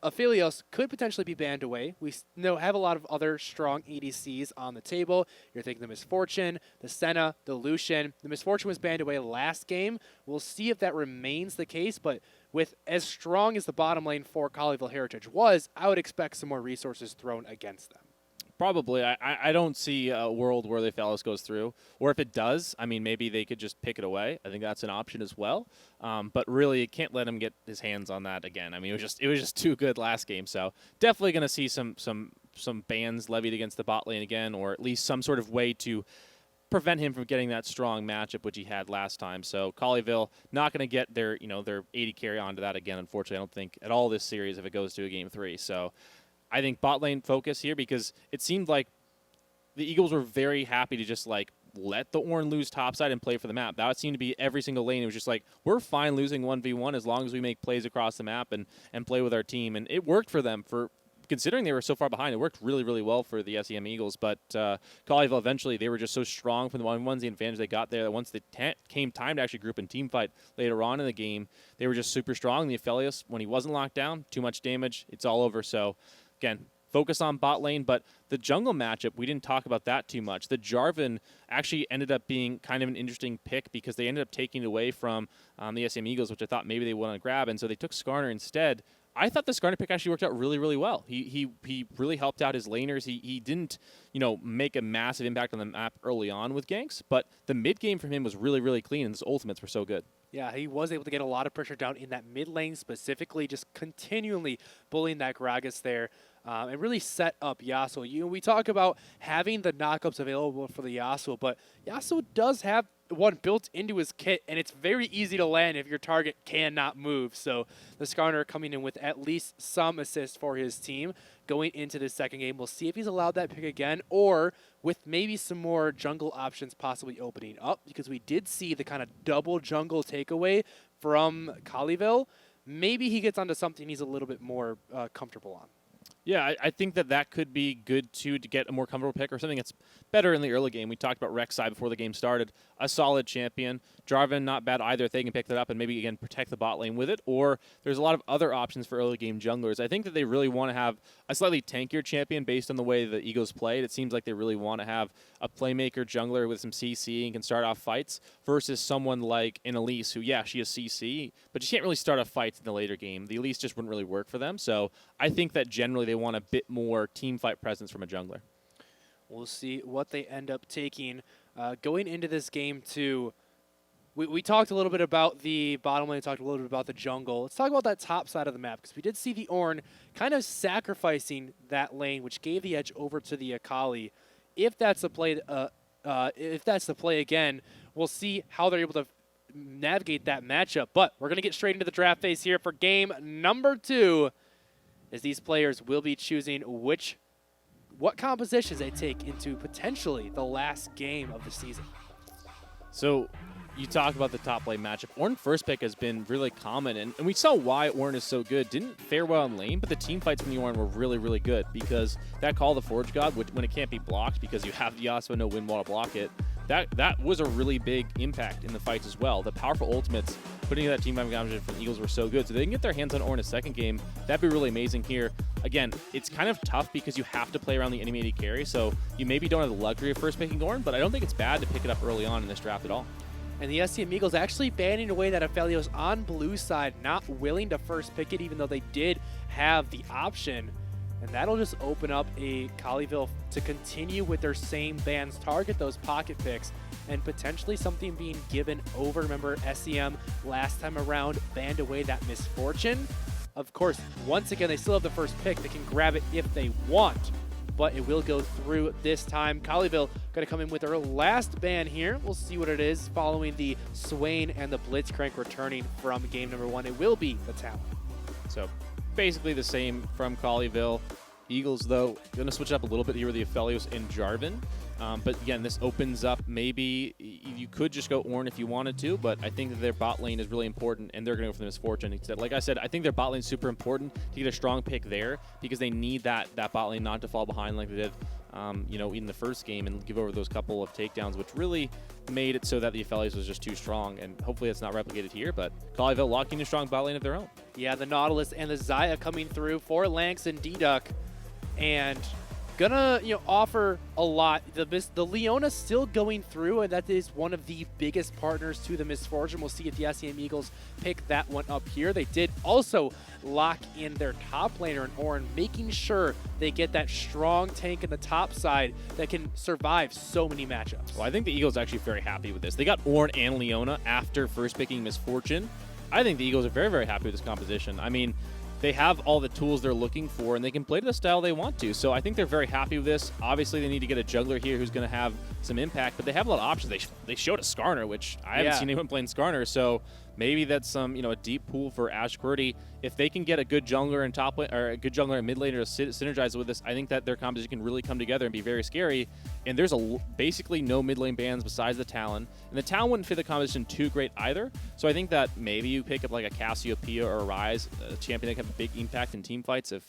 Aphelios could potentially be banned away. We have a lot of other strong ADCs on the table. You're thinking the Misfortune, the Senna, the Lucian. The Misfortune was banned away last game. We'll see if that remains the case, but with as strong as the bottom lane for Colleyville Heritage was, I would expect some more resources thrown against them. Probably. I don't see a world where the Aphelios goes through. Or if it does, I mean, maybe they could just pick it away. I think that's an option as well. But really, you can't let him get his hands on that again. I mean, it was just too good last game. So definitely going to see some bans levied against the bot lane again, or at least some sort of way to prevent him from getting that strong matchup which he had last time. So Colleyville not going to get their their 80 carry onto that again. Unfortunately, I don't think at all this series if it goes to a game 3. So I think bot lane focus here because it seemed like the Eagles were very happy to just like let the Ornn lose topside and play for the map. That seemed to be every single lane. It was just like, we're fine losing 1v1 as long as we make plays across the map and play with our team. And it worked for them for considering they were so far behind. It worked really, really well for the SEM Eagles. But Colleyville eventually, they were just so strong from the 1v1s, the advantage they got there, that once it came time to actually group and team fight later on in the game, they were just super strong. The Aphelios, when he wasn't locked down, too much damage, it's all over. So again, focus on bot lane, but the jungle matchup, we didn't talk about that too much. The Jarvan actually ended up being kind of an interesting pick because they ended up taking it away from the SM Eagles, which I thought maybe they wanted to grab, and so they took Skarner instead. I thought the Skarner pick actually worked out really, really well. He really helped out his laners. He didn't, make a massive impact on the map early on with ganks, but the mid game from him was really, really clean, and his ultimates were so good. Yeah, he was able to get a lot of pressure down in that mid lane specifically, just continually bullying that Gragas there. And really set up Yasuo. We talk about having the knockups available for the Yasuo, but Yasuo does have one built into his kit, and it's very easy to land if your target cannot move. So the Skarner coming in with at least some assist for his team going into this second game. We'll see if he's allowed that pick again, or with maybe some more jungle options possibly opening up, because we did see the kind of double jungle takeaway from Colleyville. Maybe he gets onto something he's a little bit more comfortable on. Yeah, I think that could be good, too, to get a more comfortable pick or something that's better in the early game. We talked about Rek Sai before the game started. A solid champion. Jarvan, not bad either if they can pick that up and maybe, again, protect the bot lane with it. Or there's a lot of other options for early game junglers. I think that they really want to have a slightly tankier champion based on the way the Eagles played. It seems like they really want to have a playmaker jungler with some CC and can start off fights versus someone like an Elise who, yeah, she is CC, but she can't really start off fights in the later game. The Elise just wouldn't really work for them. So I think that generally they want a bit more team fight presence from a jungler. We'll see what they end up taking. Going into this game, too, we talked a little bit about the bottom lane, talked a little bit about the jungle. Let's talk about that top side of the map, because we did see the Ornn kind of sacrificing that lane, which gave the edge over to the Akali. If that's the play again, we'll see how they're able to navigate that matchup. But we're going to get straight into the draft phase here for game number 2, as these players will be choosing what compositions they take into potentially the last game of the season. So you talk about the top lane matchup. Ornn first pick has been really common, and we saw why Ornn is so good. Didn't fare well in lane, but the team fights from the Ornn were really, really good because that Call of the Forge God, when it can't be blocked because you have the Yasuo no wind wall to block it, that was a really big impact in the fights as well. The powerful ultimates putting that team fight composition from the Eagles were so good. So they can get their hands on Ornn in a second game. That'd be really amazing here. Again, it's kind of tough because you have to play around the enemy AD carry, so you maybe don't have the luxury of first picking Ornn, but I don't think it's bad to pick it up early on in this draft at all. And the SCM Eagles actually banning away that Aphelios on blue side, not willing to first pick it, even though they did have the option. And that'll just open up a Colleyville to continue with their same bans, target those pocket picks, and potentially something being given over. Remember, SCM last time around banned away that Misfortune. Of course, once again, they still have the first pick. They can grab it if they want, but it will go through this time. Colleyville going to come in with their last ban here. We'll see what it is following the Swain and the Blitzcrank returning from game number 1. It will be the Talon. So basically the same from Colleyville. Eagles, though, going to switch up a little bit here with the Aphelios and Jarvan. But again, this opens up. Maybe you could just go Ornn if you wanted to, but I think that their bot lane is really important, and they're going to go for the Misfortune instead. Like I said, I think their bot lane is super important to get a strong pick there because they need that bot lane not to fall behind like they did in the first game and give over those couple of takedowns, which really made it so that the Aphelios was just too strong, and hopefully it's not replicated here, but Colleyville locking a strong bot lane of their own. Yeah, the Nautilus and the Xayah coming through for Lanx and D-Duck, and gonna offer a lot. The Leona still going through, and that is one of the biggest partners to the Misfortune. We'll see if the SCM Eagles pick that one up here. They did also lock in their top laner in Ornn, making sure they get that strong tank in the top side that can survive so many matchups. Well, I think the Eagles are actually very happy with this. They got Ornn and Leona after first picking Misfortune. I think the Eagles are very, very happy with this composition. I mean, they have all the tools they're looking for, and they can play to the style they want to. So I think they're very happy with this. Obviously, they need to get a jungler here who's going to have some impact, but they have a lot of options. They showed a Skarner, which I haven't seen anyone playing Skarner, so maybe that's some a deep pool for Ash Quirty. If they can get a good jungler in top lane, or a good jungler in mid lane to synergize with this, I think that their composition can really come together and be very scary. And there's basically no mid lane bans besides the Talon, and the Talon wouldn't fit the composition too great either. So I think that maybe you pick up like a Cassiopeia or a Ryze, a champion that can have a big impact in team fights if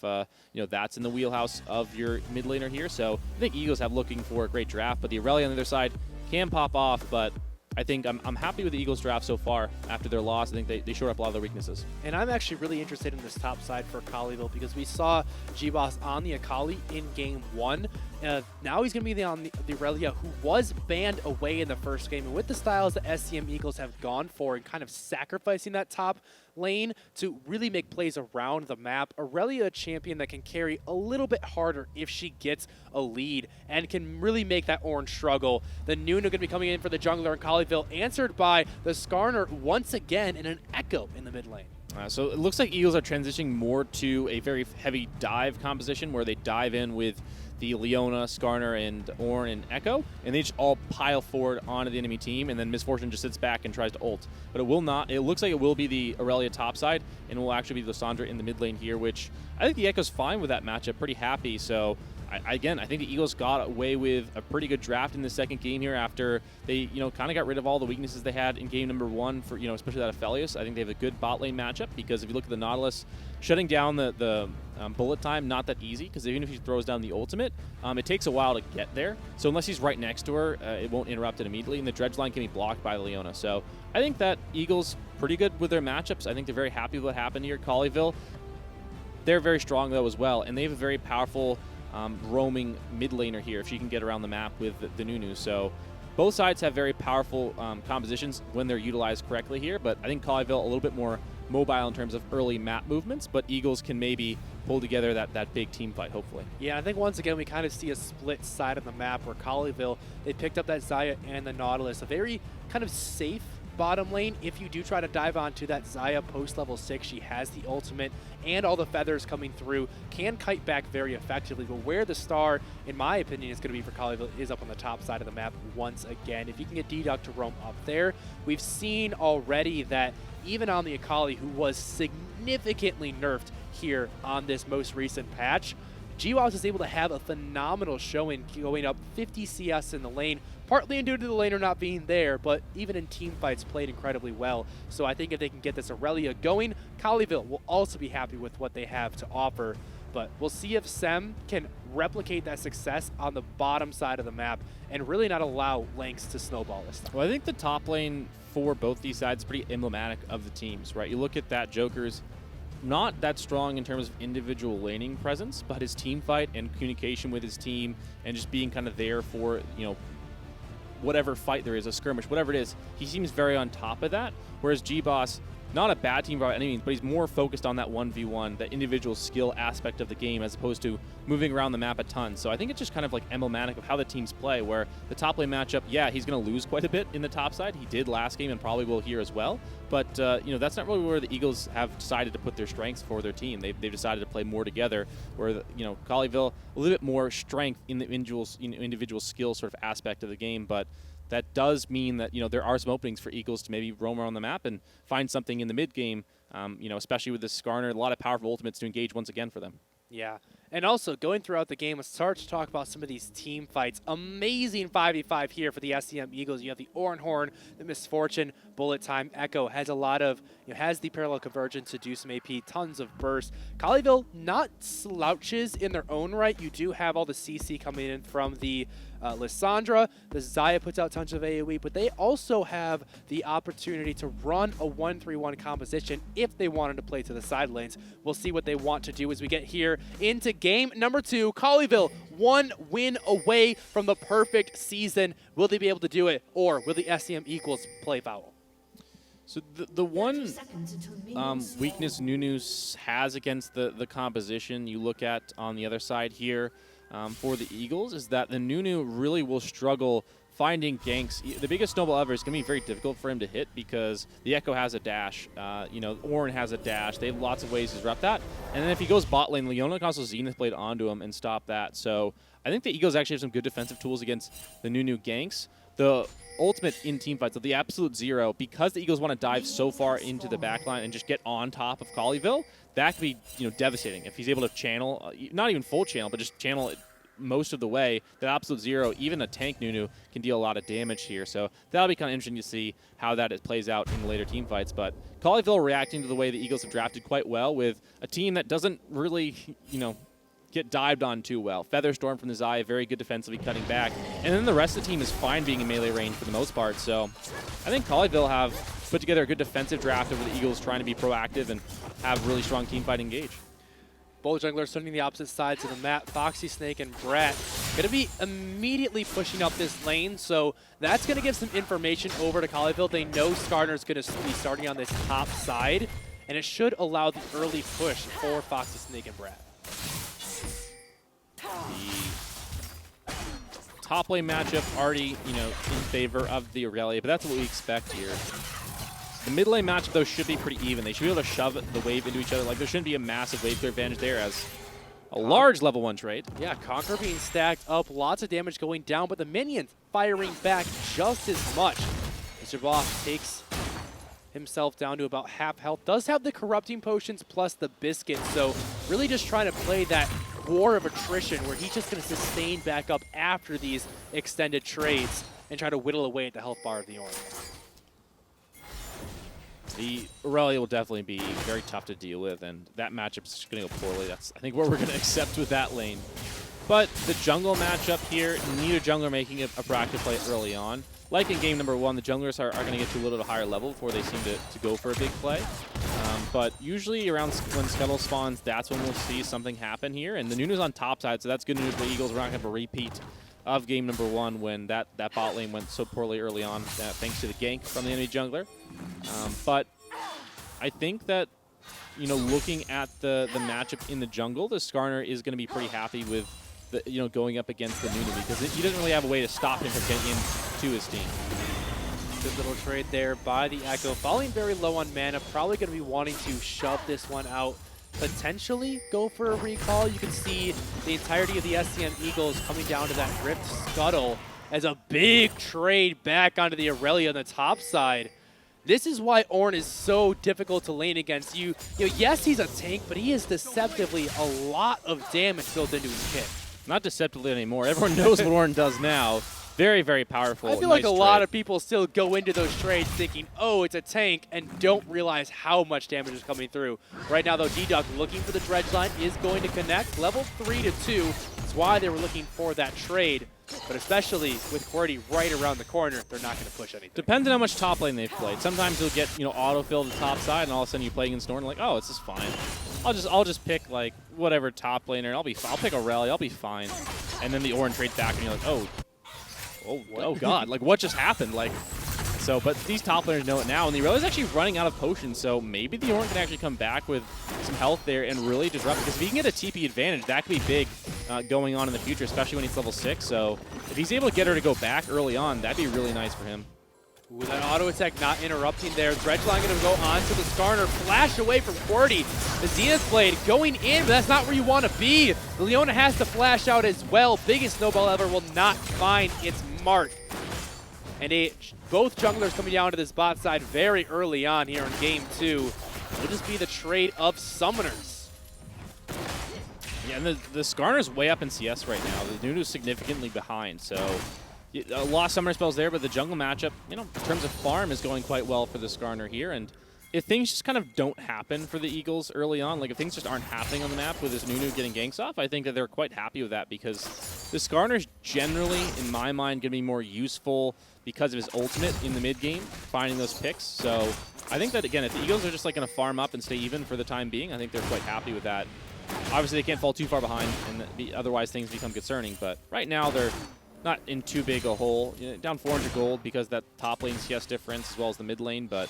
that's in the wheelhouse of your mid laner here. So I think Eagles have looking for a great draft, but the Aurelia on the other side can pop off, but I think I'm happy with the Eagles draft so far. After their loss, I think they showed up a lot of their weaknesses. And I'm actually really interested in this top side for Colleyville because we saw G-Boss on the Akali in game 1. Now he's going to be on the Aurelia, who was banned away in the first game. And with the styles that SCM Eagles have gone for and kind of sacrificing that top lane to really make plays around the map, Aurelia, a champion that can carry a little bit harder if she gets a lead and can really make that Ornn struggle. The Nunu going to be coming in for the jungler in Colleyville, answered by the Skarner once again in an Echo in the mid lane. So it looks like Eagles are transitioning more to a very heavy dive composition where they dive in with the Leona, Skarner, and Ornn and Echo, and they just all pile forward onto the enemy team, and then Misfortune just sits back and tries to ult. But it will not. It looks like it will be the Aurelia topside, and it will actually be the Lissandra in the mid lane here, which I think the Echo's fine with that matchup, pretty happy. So I think the Eagles got away with a pretty good draft in the second game here after they, kind of got rid of all the weaknesses they had in game number 1 for, especially that Aphelios. I think they have a good bot lane matchup because if you look at the Nautilus, shutting down the bullet time, not that easy because even if he throws down the ultimate, it takes a while to get there. So unless he's right next to her, it won't interrupt it immediately, and the dredge line can be blocked by Leona. So I think that Eagles pretty good with their matchups. I think they're very happy with what happened here. Colleyville, they're very strong though as well, and they have a very powerful roaming mid laner here if she can get around the map with the Nunu. So both sides have very powerful compositions when they're utilized correctly here, but I think Colleyville a little bit more mobile in terms of early map movements, but Eagles can maybe pull together that big team fight, hopefully. Yeah, I think once again we kind of see a split side of the map where Colleyville, they picked up that Xayah and the Nautilus, a very kind of safe bottom lane. If you do try to dive onto that Xayah post level 6, she has the ultimate and all the feathers coming through, can kite back very effectively. But where the star, in my opinion, is going to be for Colleyville is up on the top side of the map once again. If you can get Deduct to roam up there, we've seen already that even on the Akali, who was significantly nerfed here on this most recent patch, GWOS is able to have a phenomenal showing, going up 50 CS in the lane, partly due to the laner not being there, but even in team fights played incredibly well. So I think if they can get this Aurelia going, Colleyville will also be happy with what they have to offer. But we'll see if Sem can replicate that success on the bottom side of the map and really not allow Lynx to snowball this time. Well, I think the top lane for both these sides is pretty emblematic of the teams, right? You look at that Joker's not that strong in terms of individual laning presence, but his team fight and communication with his team and just being kind of there for, whatever fight there is, a skirmish, whatever it is, he seems very on top of that. Whereas G-Boss, not a bad team by any means, but he's more focused on that 1v1, that individual skill aspect of the game, as opposed to moving around the map a ton. So I think it's just kind of like emblematic of how the teams play, where the top lane matchup, yeah, he's going to lose quite a bit in the top side. He did last game and probably will here as well. But, that's not really where the Eagles have decided to put their strengths for their team. They've decided to play more together, where, Colleyville, a little bit more strength in the individual skill sort of aspect of the game, but that does mean that, there are some openings for Eagles to maybe roam around the map and find something in the mid game, especially with this Skarner, a lot of powerful ultimates to engage once again for them. Yeah, and also going throughout the game, let's start to talk about some of these team fights. Amazing 5v5 here for the SCM Eagles. You have the Oranhorn, the Misfortune, Bullet Time, Echo has a lot of, has the parallel convergence to do some AP, tons of burst. Colleyville, not slouches in their own right. You do have all the CC coming in from the Lissandra. The Xayah puts out tons of AoE, but they also have the opportunity to run a 1-3-1 composition if they wanted to play to the side lanes. We'll see what they want to do as we get here into game number 2. Colleyville, 1 win away from the perfect season. Will they be able to do it, or will the SCM Eagles play foul? So the one weakness Nunu has against the composition you look at on the other side here for the Eagles is that the Nunu really will struggle finding ganks. The biggest snowball ever is going to be very difficult for him to hit because the Echo has a dash. Ornn has a dash. They have lots of ways to disrupt that. And then if he goes bot lane, Leona can also Zenith Blade onto him and stop that. So I think the Eagles actually have some good defensive tools against the Nunu ganks. The ultimate in team fights, so the absolute zero, because the Eagles want to dive so far into the backline and just get on top of Colleyville, that could be devastating. If he's able to channel, not even full channel, but just channel it most of the way, that absolute zero, even a tank Nunu can deal a lot of damage here. So that'll be kind of interesting to see how that plays out in the later team fights. But Colleyville reacting to the way the Eagles have drafted quite well with a team that doesn't really, get dived on too well. Featherstorm from the Xayah, very good defensively cutting back. And then the rest of the team is fine being in melee range for the most part. So I think Colleyville have put together a good defensive draft over the Eagles, trying to be proactive and have really strong team fight engage. Both junglers turning the opposite sides of the map. Foxy, Snake, and Brat going to be immediately pushing up this lane, so that's going to give some information over to Colleyville. They know Skarner's going to be starting on this top side, and it should allow the early push for Foxy, Snake, and Brat. The top lane matchup already, in favor of the Aurelia, but that's what we expect here. The mid lane matchup, though, should be pretty even. They should be able to shove the wave into each other. Like, there shouldn't be a massive wave clear advantage there as a large level 1 trade. Yeah, Conquer being stacked up, lots of damage going down, but the minions firing back just as much. Mr. Boss takes himself down to about half health. Does have the corrupting potions plus the biscuit, so really just trying to play that war of attrition where he's just going to sustain back up after these extended trades and try to whittle away at the health bar of the Orange. The Aurelia will definitely be very tough to deal with, and that matchup's just going to go poorly. That's, I think, what we're going to accept with that lane. But the jungle matchup here, neither jungler making a proactive play early on. Like in game number 1, the junglers are going to get to a little bit higher level before they seem to go for a big play. But usually around when Scuttle spawns, that's when we'll see something happen here. And the Nunu's on top side, so that's good news for Eagles. We're not going to have a repeat of game number 1 when that bot lane went so poorly early on, thanks to the gank from the enemy jungler. But I think that, you know, looking at the matchup in the jungle, the Skarner is going to be pretty happy with the, you know, going up against the Nunu because he doesn't really have a way to stop him from getting into his team. Good little trade there by the Echo. Falling very low on mana, probably going to be wanting to shove this one out. Potentially go for a recall. You can see the entirety of the SCM Eagles coming down to that Rift Scuttle as a big trade back onto the Aurelia on the top side. This is why Ornn is so difficult to lane against. You know, yes, he's a tank, but he is deceptively a lot of damage built into his kit. Not deceptively anymore. Everyone knows what Ornn does now. Very, very powerful. I feel like a lot of people still go into those trades thinking, oh, it's a tank, and don't realize how much damage is coming through. Right now, though, D-Duck looking for the dredge line is going to connect. Level 3 to 2. That's why they were looking for that trade. But especially with QWERTY right around the corner, they're not going to push anything. Depends on how much top lane they've played. Sometimes you'll get, you know, autofill the top side, and all of a sudden you play against Ornn, like, oh, this is fine. I'll just pick like whatever top laner. I'll pick Aurelia. I'll be fine. And then the Ornn trades back, and you're like, oh God, like what just happened? Like, so, but these top laners know it now, and the Aurelia's actually running out of potions, so maybe the Ornn can actually come back with some health there and really disrupt, because if he can get a TP advantage, that could be big going on in the future, especially when he's level 6. So if he's able to get her to go back early on, that'd be really nice for him. Ooh, that auto attack not interrupting there. Dredge line going to go on to the Skarner. Flash away from QWERTY. The Zenith Blade going in, but that's not where you want to be. The Leona has to flash out as well. Biggest snowball ever will not find its mark. And both junglers coming down to this bot side very early on here in game 2. Will just be the trade of summoners. Yeah, and the Skarner's way up in CS right now. The Nunu's significantly behind, so a lot of summoner spells there, but the jungle matchup, you know, in terms of farm, is going quite well for the Skarner here. And if things just kind of don't happen for the Eagles early on, like if things just aren't happening on the map with this Nunu getting ganks off, I think that they're quite happy with that, because the Skarner's generally, in my mind, going to be more useful because of his ultimate in the mid game, finding those picks. So I think that, again, if the Eagles are just like going to farm up and stay even for the time being, I think they're quite happy with that. Obviously, they can't fall too far behind, and otherwise things become concerning. But right now, they're not in too big a hole. You know, down 400 gold because that top lane CS difference as well as the mid lane, but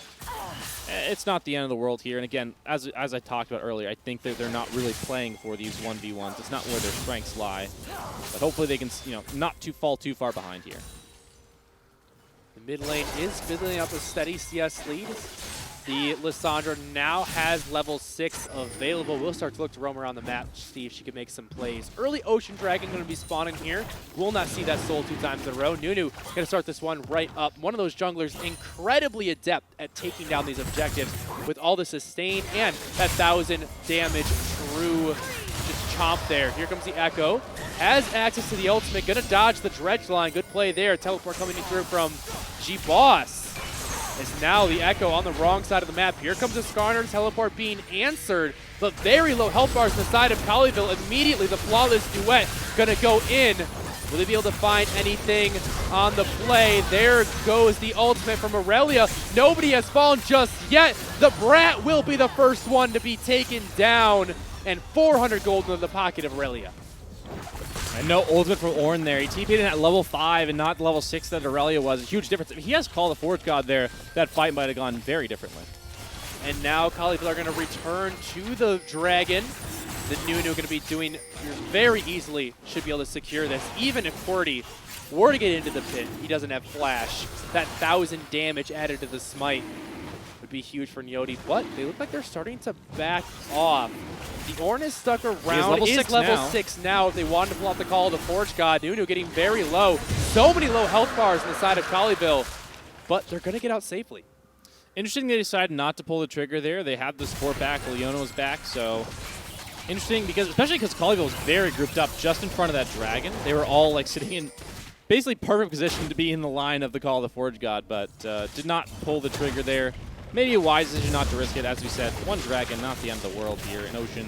it's not the end of the world here. And again, as I talked about earlier, I think that they're not really playing for these 1v1s. It's not where their strengths lie. But hopefully they can, you know, not fall too far behind here. The mid lane is building up a steady CS lead. The Lissandra now has level 6 available. We'll start to look to roam around the map to see if she can make some plays. Early Ocean Dragon going to be spawning here. We'll not see that soul 2 times in a row. Nunu going to start this one right up. One of those junglers incredibly adept at taking down these objectives with all the sustain and that 1,000 damage true just chomp there. Here comes the Echo. Has access to the ultimate. Going to dodge the dredge line. Good play there. Teleport coming through from G-Boss. As now the Echo on the wrong side of the map. Here comes the Skarner, teleport being answered, but very low health bars on the side of Colleyville. Immediately the flawless duet gonna go in. Will they be able to find anything on the play? There goes the ultimate from Aurelia. Nobody has fallen just yet. The Brat will be the first one to be taken down, and 400 gold into the pocket of Aurelia. And no ultimate from Ornn there. He TP'd in at level 5 and not level 6 that Aurelia was. A huge difference. If he has Call the Forge God there, that fight might have gone very differently. And now Colleyville are going to return to the Dragon. The Nunu going to be doing very easily, should be able to secure this. Even if QWERTY were to get into the pit, he doesn't have flash. That 1,000 damage added to the smite would be huge for Nyoti, but they look like they're starting to back off. The Ornn is stuck around. He is level 6 now. If they wanted to pull out the Call of the Forge God, Nunu getting very low. So many low health bars on the side of Colleyville, but they're going to get out safely. Interesting they decided not to pull the trigger there. They had the support back. Leona was back, so Interesting, because especially because Colleyville was very grouped up just in front of that dragon. They were all like sitting in basically perfect position to be in the line of the Call of the Forge God, but did not pull the trigger there. Maybe a wise decision not to risk it. As we said, one dragon, not the end of the world here. An Ocean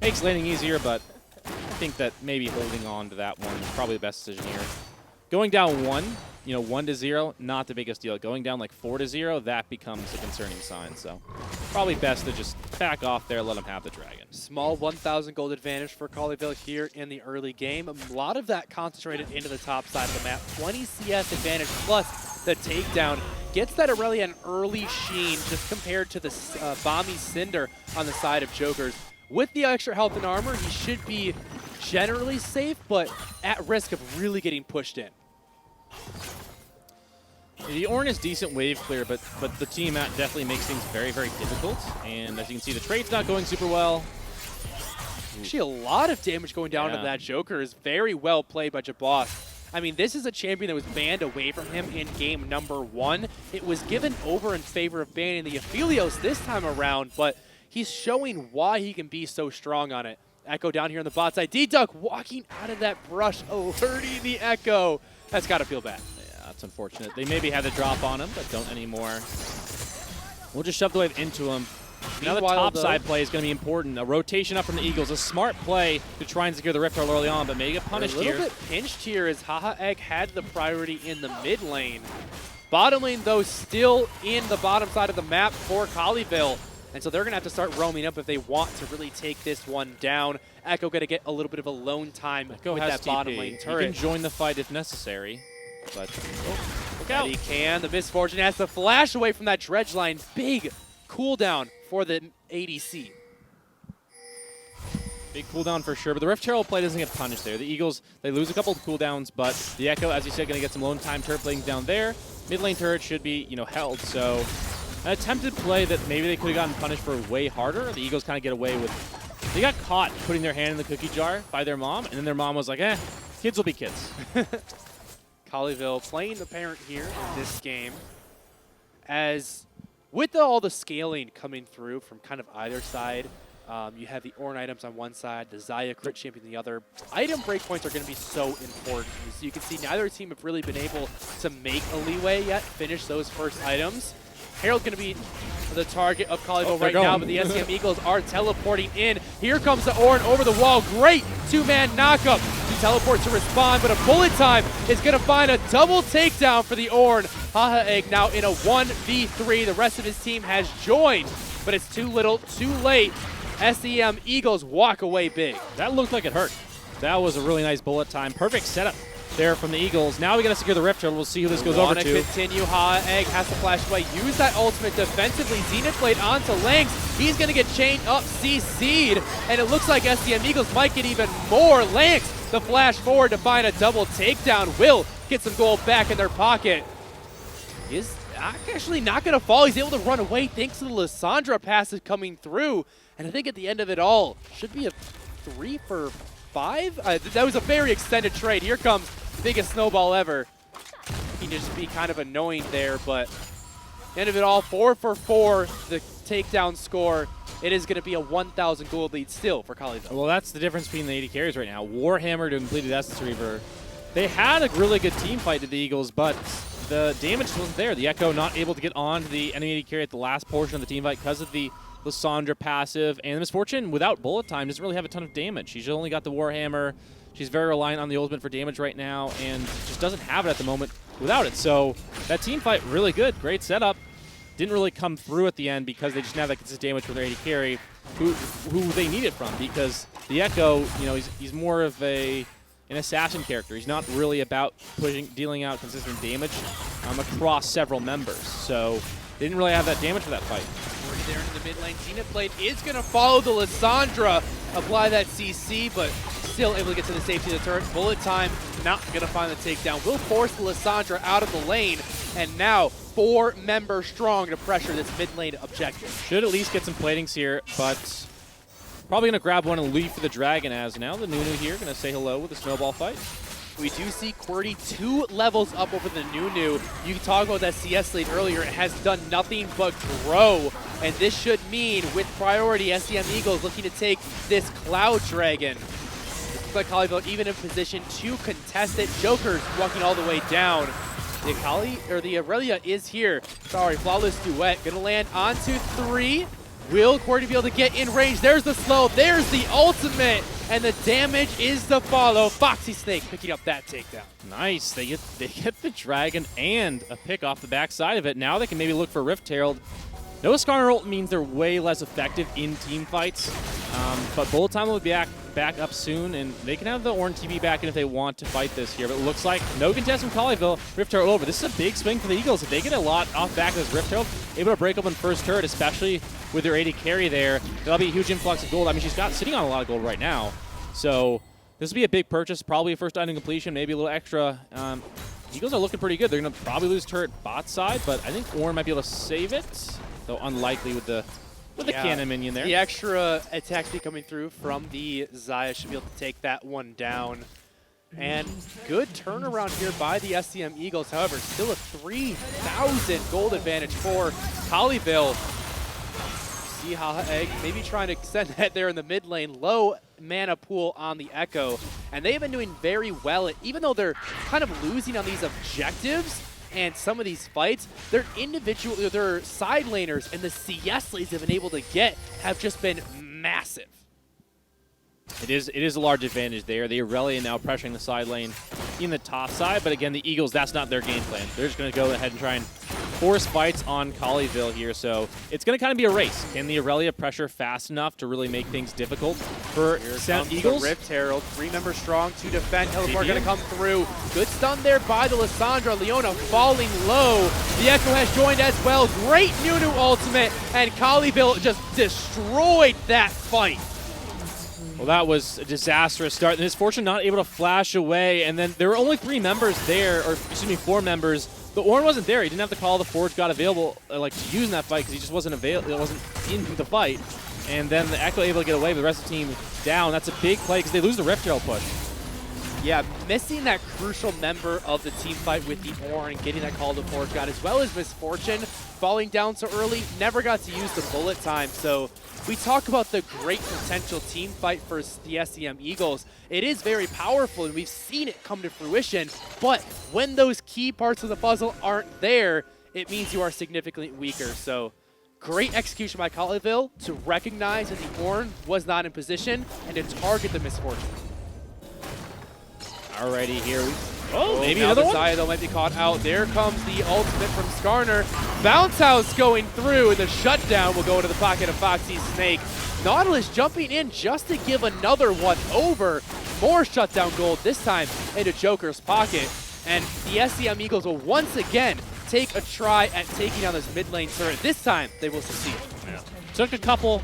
makes landing easier, but I think that maybe holding on to that one is probably the best decision here. Going down 1, 1-0, not the biggest deal. Going down like 4-0, that becomes a concerning sign. So probably best to just back off there, let them have the dragon. Small 1,000 gold advantage for Colleyville here in the early game. A lot of that concentrated into the top side of the map. 20 CS advantage plus the takedown. Gets that Aurelia an early sheen just compared to the Bomby Cinder on the side of Jokers. With the extra health and armor, he should be generally safe, but at risk of really getting pushed in. The Ornn is decent wave clear, but the team definitely makes things very, very difficult. And as you can see, the trade's not going super well. Actually, a lot of damage going down to that Joker is very well played by Jabos. I mean, this is a champion that was banned away from him in game number 1. It was given over in favor of banning the Aphelios this time around, but he's showing why he can be so strong on it. Echo down here on the bot side. D-Duck walking out of that brush, alerting the Echo. That's got to feel bad. Yeah, that's unfortunate. They maybe had the drop on him, but don't anymore. We'll just shove the wave into him. Now the top side play is going to be important. A rotation up from the Eagles. A smart play to try and secure the Rift early on, but may get punished here. A little bit pinched here as Haha Egg had the priority in the mid lane. Bottom lane, though, still in the bottom side of the map for Colleyville. And so they're going to have to start roaming up if they want to really take this one down. Echo going to get a little bit of alone time with that bottom lane turret. He can join the fight if necessary, but look out. He can. The Misfortune has to flash away from that dredge line. Big cooldown for the ADC. Big cooldown for sure, but the Rift Herald play doesn't get punished there. The Eagles, they lose a couple of cooldowns, but the Echo, as you said, going to get some lone time turret plays down there. Mid lane turret should be, held, so an attempted play that maybe they could have gotten punished for way harder. The Eagles kind of get away with, they got caught putting their hand in the cookie jar by their mom, and then their mom was like, kids will be kids. Colleyville playing the parent here in this game, as with all the scaling coming through from kind of either side, you have the Ornn items on one side, the Xayah crit champion on the other. Item breakpoints are going to be so important. So you can see neither team have really been able to make a leeway yet, finish those first items. Herald's going to be the target of Colleyville right now, but the SCM Eagles are teleporting in. Here comes the Ornn over the wall. Great two-man knockup to teleport to respond, but a bullet time is going to find a double takedown for the Ornn. Haha Egg now in a 1v3. The rest of his team has joined, but it's too little, too late. SCM Eagles walk away big. That looked like it hurt. That was a really nice bullet time. Perfect setup there from the Eagles. Now we got to secure the Rift Turtle. We'll see who this goes over to. Continue. Haha Egg has to flash away. Use that ultimate defensively. Zenith Blade onto Langs. He's going to get chained up, CC'd, and it looks like SCM Eagles might get even more. Langs, the flash forward to find a double takedown. Will get some gold back in their pocket. Is actually not going to fall. He's able to run away thanks to the Lissandra passes coming through. And I think at the end of it all, should be a 3 for 5. That was a very extended trade. Here comes the biggest snowball ever. He can just be kind of annoying there, but end of it all, 4 for 4, the takedown score. It is going to be a 1,000 gold lead still for Colleyville. Well, that's the difference between the 80 carries right now. Warhammer to completed Essence Reaver. They had a really good team fight to the Eagles, but the damage wasn't there. The Echo not able to get on to the enemy 80 carry at the last portion of the team fight because of the Lissandra passive, and the Misfortune, without bullet time, doesn't really have a ton of damage. She's only got the Warhammer. She's very reliant on the ultimate for damage right now, and just doesn't have it at the moment without it. So that team fight, really good. Great setup. Didn't really come through at the end because they just didn't have that consistent damage from their 80 carry, who they need it from, because the Echo, he's more of an assassin character. He's not really about dealing out consistent damage across several members. So they didn't really have that damage for that fight. There into the mid lane. Zenith Blade is going to follow the Lissandra, apply that CC, but still able to get to the safety of the turret. Bullet time not going to find the takedown. Will force the Lissandra out of the lane, and now 4 members strong to pressure this mid lane objective. Should at least get some platings here, but probably going to grab one and leave for the Dragon as now. The Nunu here going to say hello with a snowball fight. We do see QWERTY 2 levels up over the Nunu. You talked about that CS lead earlier. It has done nothing but grow And this should mean, with priority, SEM Eagles looking to take this Cloud Dragon. Looks like Colleyville even in position to contest it. Joker's walking all the way down. The Aurelia is here. Sorry, flawless duet. Gonna land onto 3. Will Cordy be able to get in range? There's the slow, there's the ultimate, and the damage is to follow. Foxy Snake picking up that takedown. Nice. They get the dragon and a pick off the backside of it. Now they can maybe look for Rift Herald. No Skarner ult means they're way less effective in team fights, but Bullet Time will be back up soon, and they can have the Ornn TV back in if they want to fight this here. But it looks like no contest from Colleyville. Rift Herald over. This is a big swing for the Eagles. If they get a lot off back of this Rift Herald, able to break open first turret, especially with their AD carry there, that'll be a huge influx of gold. I mean, she's sitting on a lot of gold right now. So this will be a big purchase, probably a first item completion, maybe a little extra. Eagles are looking pretty good. They're going to probably lose turret bot side, but I think Ornn might be able to save it, though unlikely with the cannon minion there. The extra attack speed coming through from the Xayah should be able to take that one down. And good turnaround here by the SCM Eagles. However, still a 3,000 gold advantage for Colleyville. See Haha Egg maybe trying to extend that there in the mid lane. Low mana pool on the Echo. And they've been doing very well, even though they're kind of losing on these objectives and some of these fights, their side laners and the CS lanes they've been able to get have just been massive. It is a large advantage there. The Aurelia now pressuring the side lane in the top side, but again, the Eagles, that's not their game plan. They're just going to go ahead and try and force fights on Colleyville here, so it's going to kind of be a race. Can the Aurelia pressure fast enough to really make things difficult for Eagles? The Rift Herald, 3 members strong to defend. Teleport going to come through. Good stun there by the Lissandra. Leona falling low. The Echo has joined as well. Great Nunu ultimate, and Colleyville just destroyed that fight. Well, that was a disastrous start. And Misfortune not able to flash away. And then there were only 3 members there, or excuse me, 4 members. The Ornn wasn't there. He didn't have the call the Forge got available to use in that fight because he just wasn't available. It wasn't in the fight. And then the Echo able to get away, but the rest of the team down. That's a big play because they lose the Rift Herald push. Yeah, missing that crucial member of the team fight with the Ornn and getting that call to Forge God, as well as Misfortune falling down so early, never got to use the bullet time. So we talk about the great potential team fight for the SEM Eagles. It is very powerful, and we've seen it come to fruition. But when those key parts of the puzzle aren't there, it means you are significantly weaker. So great execution by Colleyville to recognize that the Ornn was not in position and to target the Misfortune. Alrighty, here we maybe another one? Xayah, though, might be caught out. There comes the ultimate from Skarner. Bounce House going through, and the shutdown will go into the pocket of Foxy Snake. Nautilus jumping in just to give another one over. More shutdown gold, this time into Joker's pocket. And the SEM Eagles will once again take a try at taking down this mid lane turret. This time, they will succeed. Yeah. Took a couple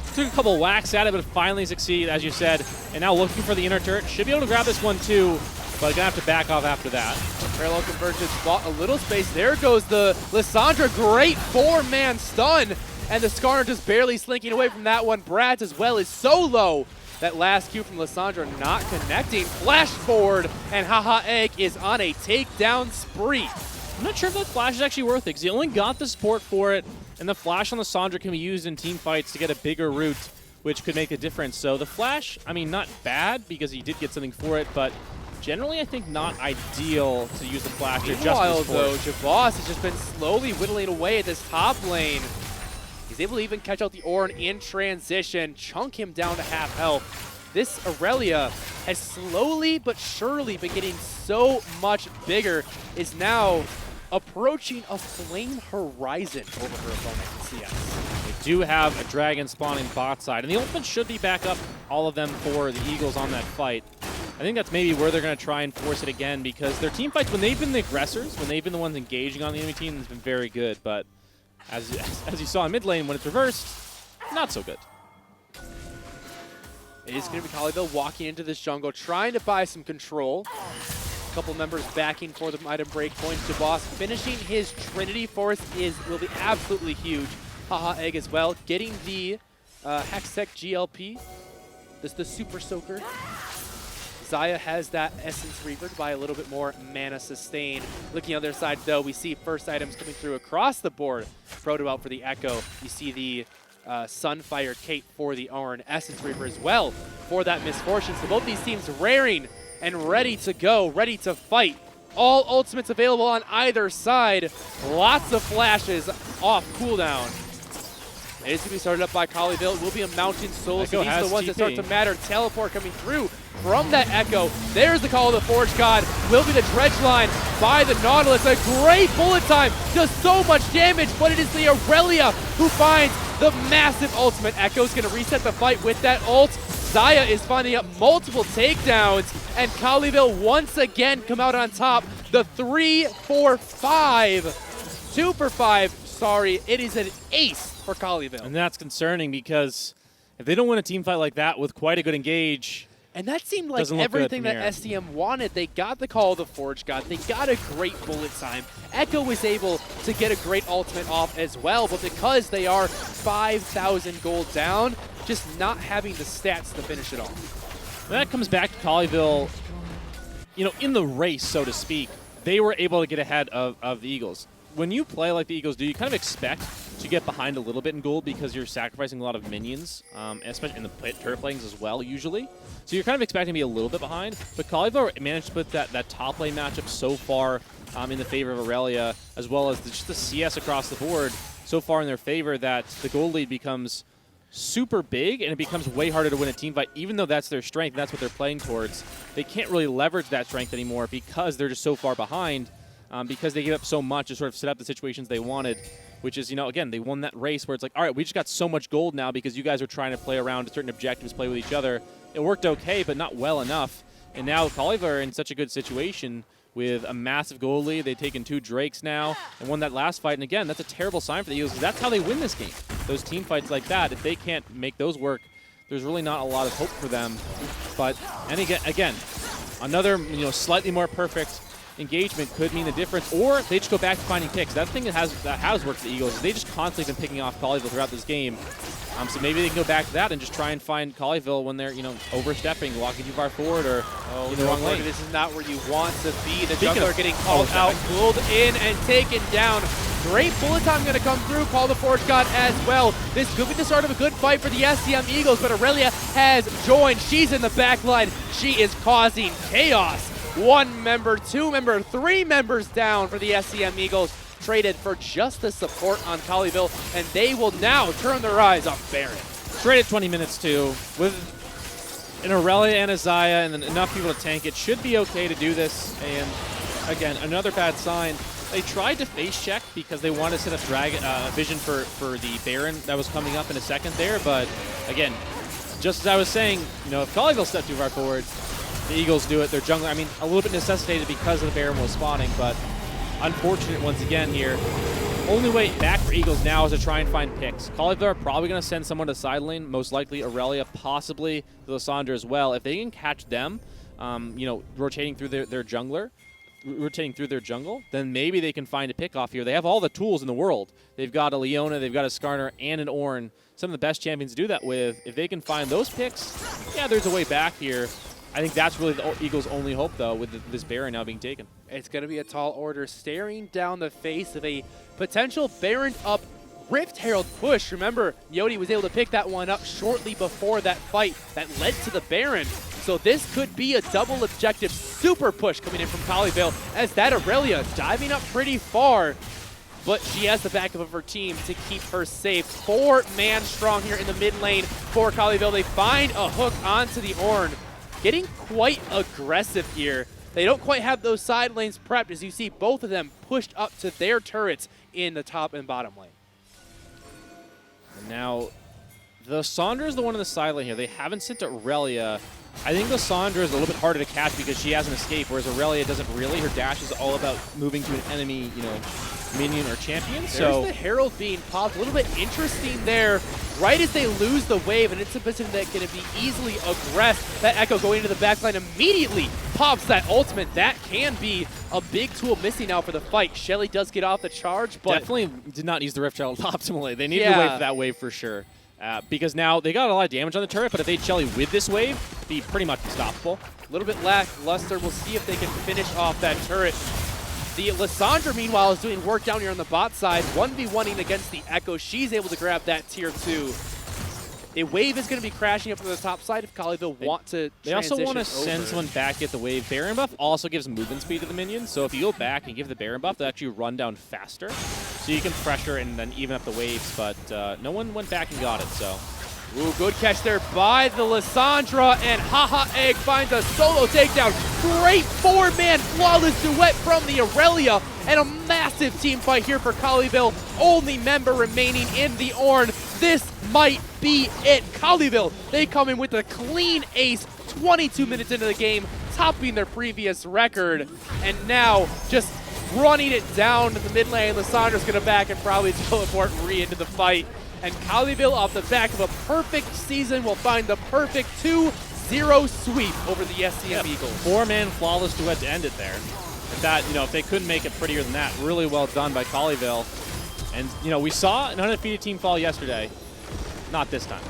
whacks at it, but finally succeed, as you said. And now looking for the inner turret. Should be able to grab this one, too. But gonna have to back off after that. Parallel convergence bought a little space. There goes the Lissandra. Great 4-man stun. And the Skarner just barely slinking away from that one. Bratz as well is so low. That last Q from Lissandra not connecting. Flash forward, and Haha Egg is on a takedown spree. I'm not sure if that flash is actually worth it, because he only got the support for it, and the flash on Lissandra can be used in team fights to get a bigger root, which could make a difference. So the flash, I mean, not bad, because he did get something for it, but generally, I think not ideal to use the flash. Meanwhile, though, Javas has just been slowly whittling away at this top lane. He's able to even catch out the Ornn in transition, chunk him down to half health. This Aurelia has slowly but surely been getting so much bigger, is now approaching a flame horizon over her opponent in CS. They do have a dragon spawning bot side, and the ultimate should be back up, all of them, for the Eagles on that fight. I think that's maybe where they're going to try and force it again, because their team fights, when they've been the aggressors, when they've been the ones engaging on the enemy team, has been very good. But as you saw in mid lane, when it's reversed, not so good. It is going to be Colleyville walking into this jungle, trying to buy some control. A couple members backing for the item break point. Javas finishing his Trinity Force will be absolutely huge. Haha Egg as well, getting the Hextech GLP. This is the Super Soaker. Xayah has that Essence Reaver to buy a little bit more mana sustain. Looking on the other side, though, we see first items coming through across the board. Proto out for the Echo. You see the Sunfire Kate for the Orin, Essence Reaper as well for that Misfortune. So both these teams raring and ready to go, ready to fight. All ultimates available on either side. Lots of flashes off cooldown. It is going to be started up by Colleyville. It will be a Mountain Soul, so these are the ones that start to matter. Teleport coming through from that Echo. There's the call of the Forge God. Will be the dredge line by the Nautilus. A great bullet time. Does so much damage, but it is the Aurelia who finds the massive ultimate. Echo's going to reset the fight with that ult. Zaya is finding up multiple takedowns, and Colleyville once again come out on top. The 3-4-5. 2 for 5. Sorry, it is an ace for Colleyville. And that's concerning because if they don't win a team fight like that with quite a good engage, and that seemed like everything that SCM wanted. They got the call of the Forge God. They got a great bullet time. Echo was able to get a great ultimate off as well, but because they are 5,000 gold down, just not having the stats to finish it off. That comes back to Colleyville, you know, in the race, so to speak. They were able to get ahead of the Eagles. When you play like the Eagles do, you kind of expect to get behind a little bit in gold because you're sacrificing a lot of minions, especially in the turret lanes as well, usually. So you're kind of expecting to be a little bit behind, but Colleyville managed to put that top lane matchup so far in the favor of Aurelia, as well as just the CS across the board so far in their favor that the gold lead becomes super big, and it becomes way harder to win a team fight, even though that's their strength, and that's what they're playing towards. They can't really leverage that strength anymore because they're just so far behind, because they gave up so much to sort of set up the situations they wanted, which is, you know, again, they won that race where it's like, all right, we just got so much gold now because you guys are trying to play around certain objectives, play with each other. It worked okay, but not well enough. And now Colleyville are in such a good situation with a massive gold lead. They've taken 2 Drakes now and won that last fight. And again, that's a terrible sign for the Eagles because that's how they win this game. Those team fights like that, if they can't make those work, there's really not a lot of hope for them. But, and again, another, you know, slightly more perfect engagement could mean the difference, or they just go back to finding picks. That thing that has worked for the Eagles is they just constantly been picking off Colleyville throughout this game. So maybe they can go back to that and just try and find Colleyville when they're, you know, overstepping, walking too far forward, or in the wrong lane. This is not where you want to be. The jungler getting called out, pulled in, and taken down. Great bullet time going to come through. Call the Forge God as well. This could be the start of a good fight for the SCM Eagles, but Aurelia has joined. She's in the back line. She is causing chaos. 1 member, 2 member, 3 members down for the SCM Eagles. Traded for just the support on Colleyville, and they will now turn their eyes on Baron. Traded 20 minutes too. With an Aurelia and a Zaya and enough people to tank, it should be okay to do this. And again, another bad sign. They tried to face check because they wanted to set up vision for the Baron that was coming up in a second there, but again, just as I was saying, you know, if Colleyville stepped too far forward, the Eagles do it. Their jungler, I mean, a little bit necessitated because the Baron was spawning, but unfortunate once again here. Only way back for Eagles now is to try and find picks. Colleyville are probably going to send someone to side lane, most likely Aurelia, possibly the Lysandra as well. If they can catch them, you know, rotating through their jungle, then maybe they can find a pick off here. They have all the tools in the world. They've got a Leona, they've got a Skarner, and an Ornn. Some of the best champions to do that with. If they can find those picks, yeah, there's a way back here. I think that's really the Eagles' only hope, though, with this Baron now being taken. It's going to be a tall order staring down the face of a potential Baron up Rift Herald push. Remember, Yodi was able to pick that one up shortly before that fight that led to the Baron. So this could be a double objective super push coming in from Colleyville, as that Aurelia diving up pretty far, but she has the backup of her team to keep her safe. 4-man strong here in the mid lane for Colleyville. They find a hook onto the Ornn. Getting quite aggressive here. They don't quite have those side lanes prepped, as you see both of them pushed up to their turrets in the top and bottom lane. And now, the Lysandra is the one in the side lane here. They haven't sent Aurelia. I think the Lysandra is a little bit harder to catch because she has an escape, whereas Aurelia doesn't really. Her dash is all about moving to an enemy, you know, minion or champion. There's the Herald being popped. A little bit interesting there. Right as they lose the wave, and it's a position that can be easily aggressed. That Echo going into the backline immediately pops that ultimate. That can be a big tool missing out for the fight. Shelly does get off the charge, but definitely did not use the Rift Herald optimally. They needed to wait for that wave for sure. Because now they got a lot of damage on the turret, but if they Shelly with this wave, it'd be pretty much unstoppable. A little bit lackluster. We'll see if they can finish off that turret. The Lysandra, meanwhile, is doing work down here on the bot side, 1v1ing against the Echo. She's able to grab that tier 2. A wave is going to be crashing up from the top side if Colleyville want to They also want to over. send someone back at the wave. Baron buff also gives movement speed to the minions, so if you go back and give the Baron buff, they'll actually run down faster. So you can pressure and then even up the waves, but no one went back and got it, so. Ooh, good catch there by the Lysandra, and Haha Egg finds a solo takedown. Great 4-man flawless duet from the Aurelia, and a massive team fight here for Colleyville. Only member remaining in the Ornn. This might be it. Colleyville, they come in with a clean ace 22 minutes into the game, topping their previous record, and now just running it down to the mid lane. Lysandra's gonna back and probably teleport Rhea into the fight. And Colleyville, off the back of a perfect season, will find the perfect 2-0 sweep over the SCM Eagles. 4-man flawless duet to end it there. If that, if they couldn't make it prettier than that, really well done by Colleyville. And, we saw an undefeated team fall yesterday. Not this time.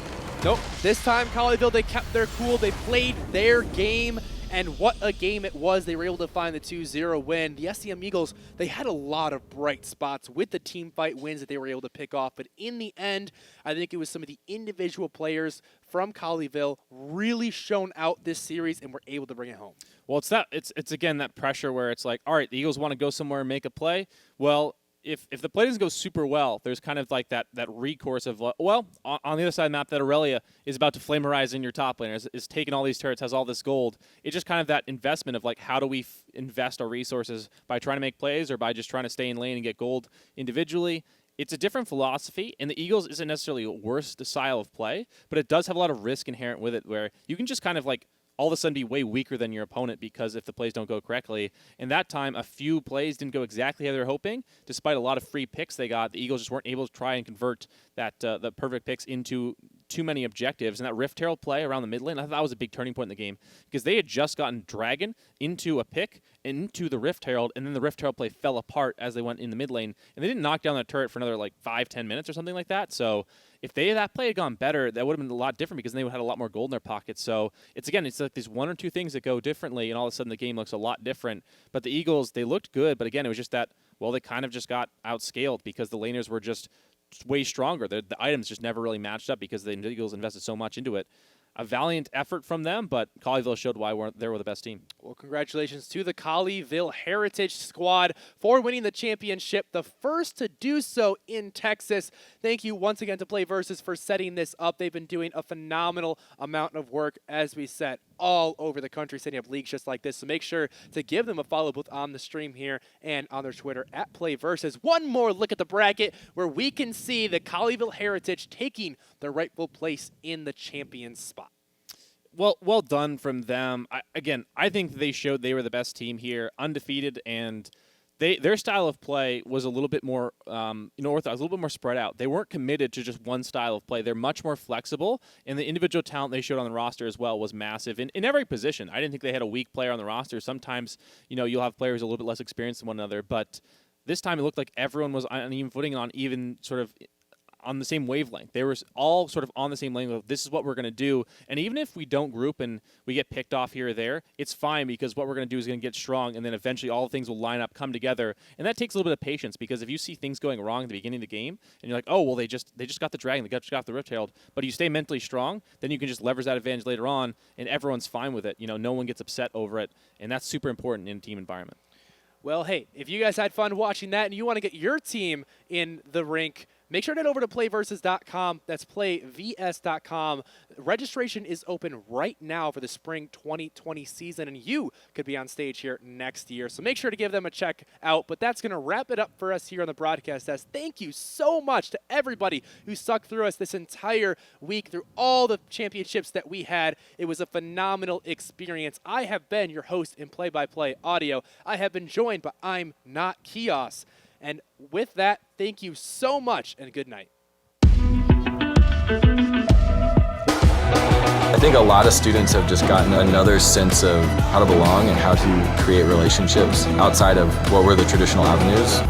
Nope. This time, Colleyville, they kept their cool. They played their game. And what a game it was. They were able to find the 2-0 win. The SCM Eagles, they had a lot of bright spots with the team fight wins that they were able to pick off. But in the end, I think it was some of the individual players from Colleyville really shown out this series and were able to bring it home. Well, it's again that pressure where it's like, all right, the Eagles want to go somewhere and make a play. Well, if the play doesn't go super well, there's kind of like that recourse of, well, on the other side of the map, that Aurelia is about to flame Horizon in your top laner, is taking all these turrets, has all this gold. It's just kind of that investment of like, how do we invest our resources by trying to make plays or by just trying to stay in lane and get gold individually? It's a different philosophy, and the Eagles isn't necessarily a worse style of play, but it does have a lot of risk inherent with it where you can just kind of like all of a sudden be way weaker than your opponent because if the plays don't go correctly. And that time, a few plays didn't go exactly how they were hoping. Despite a lot of free picks they got, the Eagles just weren't able to try and convert that the perfect picks into too many objectives. And that Rift Herald play around the mid lane, I thought that was a big turning point in the game because they had just gotten Dragon into a pick, into the Rift Herald, and then the Rift Herald play fell apart as they went in the mid lane. And they didn't knock down that turret for another like 5-10 minutes or something like that. So if that play had gone better, that would have been a lot different because they would have had a lot more gold in their pockets. So it's like these one or two things that go differently, and all of a sudden the game looks a lot different. But the Eagles, they looked good, but again, it was just that, well, they kind of just got outscaled because the laners were just way stronger. The items just never really matched up because the Eagles invested so much into it. A valiant effort from them, but Colleyville showed why they were the best team. Well, congratulations to the Colleyville Heritage Squad for winning the championship, the first to do so in Texas. Thank you once again to PlayVS for setting this up. They've been doing a phenomenal amount of work, as we said, all over the country, setting up leagues just like this. So make sure to give them a follow both on the stream here and on their Twitter at PlayVS. One more look at the bracket where we can see the Colleyville Heritage taking their rightful place in the champion spot. Well done from them. I think they showed they were the best team here, undefeated, and their style of play was a little bit more, orthodox, a little bit more spread out. They weren't committed to just one style of play. They're much more flexible, and the individual talent they showed on the roster as well was massive in every position. I didn't think they had a weak player on the roster. Sometimes, you'll have players a little bit less experienced than one another, but this time it looked like everyone was on even footing, on even sort of on the same wavelength. They were all sort of on the same lane. This is what we're going to do. And even if we don't group and we get picked off here or there, it's fine because what we're going to do is going to get strong, and then eventually all things will line up, come together. And that takes a little bit of patience because if you see things going wrong at the beginning of the game and you're like, oh, well, they just got the Dragon, they just got the Rift Herald, but you stay mentally strong, then you can just leverage that advantage later on, and everyone's fine with it. No one gets upset over it, and that's super important in a team environment. Well, hey, if you guys had fun watching that and you want to get your team in the rink, make sure to head over to playversus.com. That's playvs.com. Registration is open right now for the spring 2020 season, and you could be on stage here next year. So make sure to give them a check out. But that's going to wrap it up for us here on the broadcast desk. Thank you so much to everybody who stuck through us this entire week, through all the championships that we had. It was a phenomenal experience. I have been your host in Play-by-Play Audio. I have been joined by I'm Not Kios. And with that, thank you so much, and good night. I think a lot of students have just gotten another sense of how to belong and how to create relationships outside of what were the traditional avenues.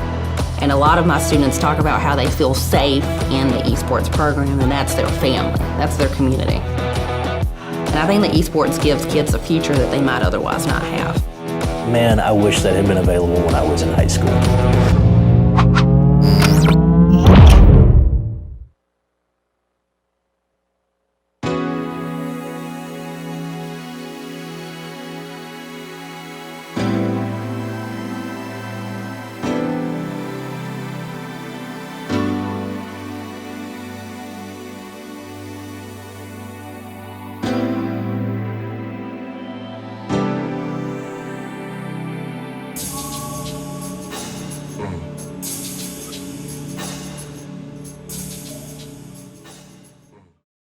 And a lot of my students talk about how they feel safe in the esports program, and that's their family, that's their community. And I think that esports gives kids a future that they might otherwise not have. man, I wish that had been available when I was in high school.